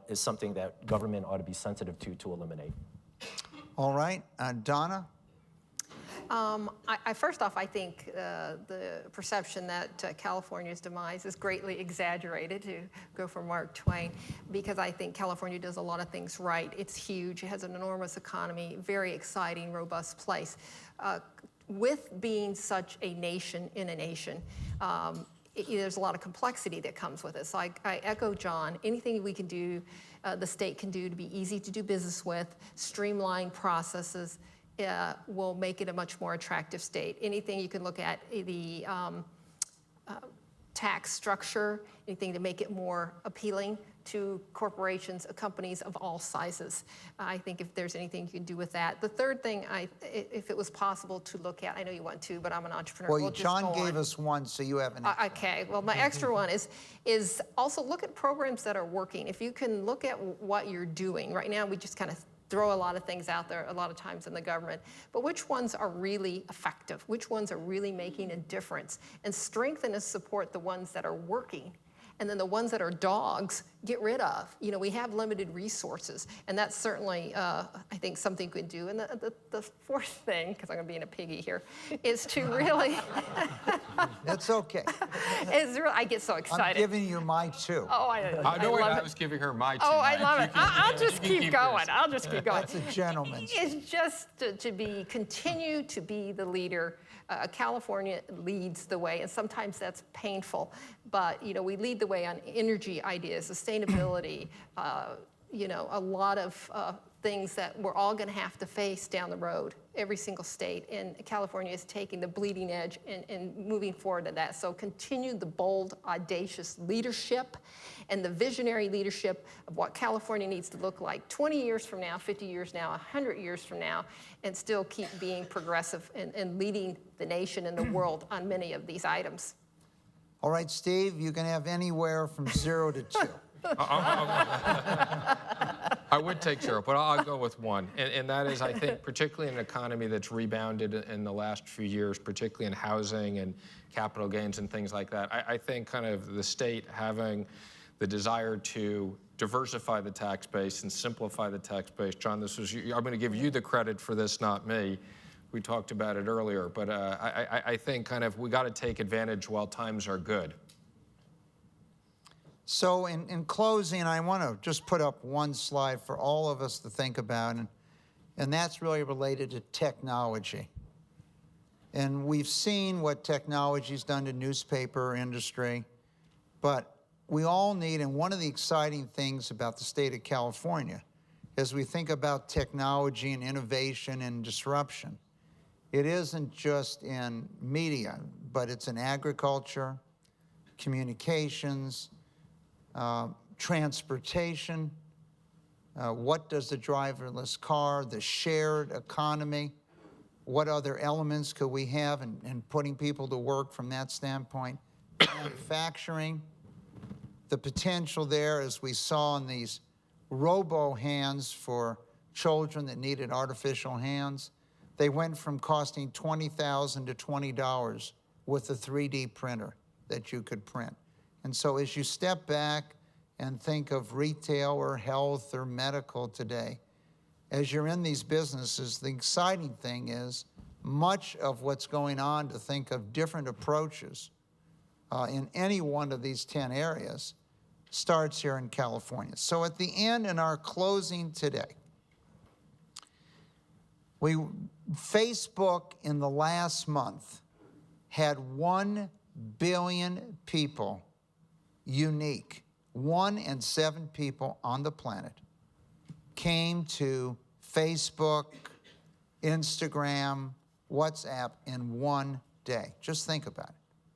is something that government ought to be sensitive to eliminate. All right, Donna? First off, I think the perception that California's demise is greatly exaggerated, to go for Mark Twain, because I think California does a lot of things right. It's huge. It has an enormous economy, very exciting, robust place. With being such a nation in a nation, there's a lot of complexity that comes with it. So I echo John. Anything we can do, the state can do to be easy to do business with, streamline processes, will make it a much more attractive state. Anything you can look at, the tax structure, anything to make it more appealing to corporations, companies of all sizes. I think if there's anything you can do with that. The third thing, if it was possible to look at, I know you want to, but I'm an entrepreneur. Well, We'll just John go gave on. us one, so you have an Okay, well, my extra one is also look at programs that are working. If you can look at what you're doing. Right now, we just kind of throw a lot of things out there a lot of times in the government, but which ones are really effective? Which ones are really making a difference? And strengthen and support the ones that are working. And then the ones that are dogs, get rid of. You know, we have limited resources, and that's certainly, I think, something we could do. And the fourth thing, because I'm going to be in a piggy here, is to really, That's okay. I get so I'm excited. giving you my two. Oh, I love I it. was giving her my two. Oh, I Mike. love You it. can- I'll you just can keep going. yours. I'll just keep going. That's a gentleman's. It's just to continue to be the leader. California leads the way, and sometimes that's painful. But you know, we lead the way on energy ideas, sustainability. You know, a lot of things that we're all going to have to face down the road, every single state. And California is taking the bleeding edge and moving forward to that. So continue the bold, audacious leadership and the visionary leadership of what California needs to look like 20 years from now, 50 years now, 100 years from now, and still keep being progressive and leading the nation and the world on many of these items. All right, Steve, you can have anywhere from 0 to 2. I would take 0, but I'll go with 1. And that is, I think, particularly in an economy that's rebounded in the last few years, particularly in housing and capital gains and things like that. I think kind of the state having the desire to diversify the tax base and simplify the tax base. John, I'm going to give you the credit for this, not me. We talked about it earlier, but I think kind of we got to take advantage while times are good. So in closing, I want to just put up one slide for all of us to think about, and that's really related to technology. And we've seen what technology's done to newspaper industry, but we all need, and one of the exciting things about the state of California, as we think about technology and innovation and disruption, it isn't just in media, but it's in agriculture, communications, transportation, what does the driverless car, the shared economy, what other elements could we have in putting people to work from that standpoint? Manufacturing, the potential there, as we saw in these robo-hands for children that needed artificial hands. They went from costing $20,000 to $20 with a 3D printer that you could print. And so as you step back and think of retail or health or medical today, as you're in these businesses, the exciting thing is much of what's going on to think of different approaches in any one of these 10 areas starts here in California. So at the end, in our closing today, Facebook in the last month had 1 billion people unique. 1 in 7 people on the planet came to Facebook, Instagram, WhatsApp in one day. Just think about it.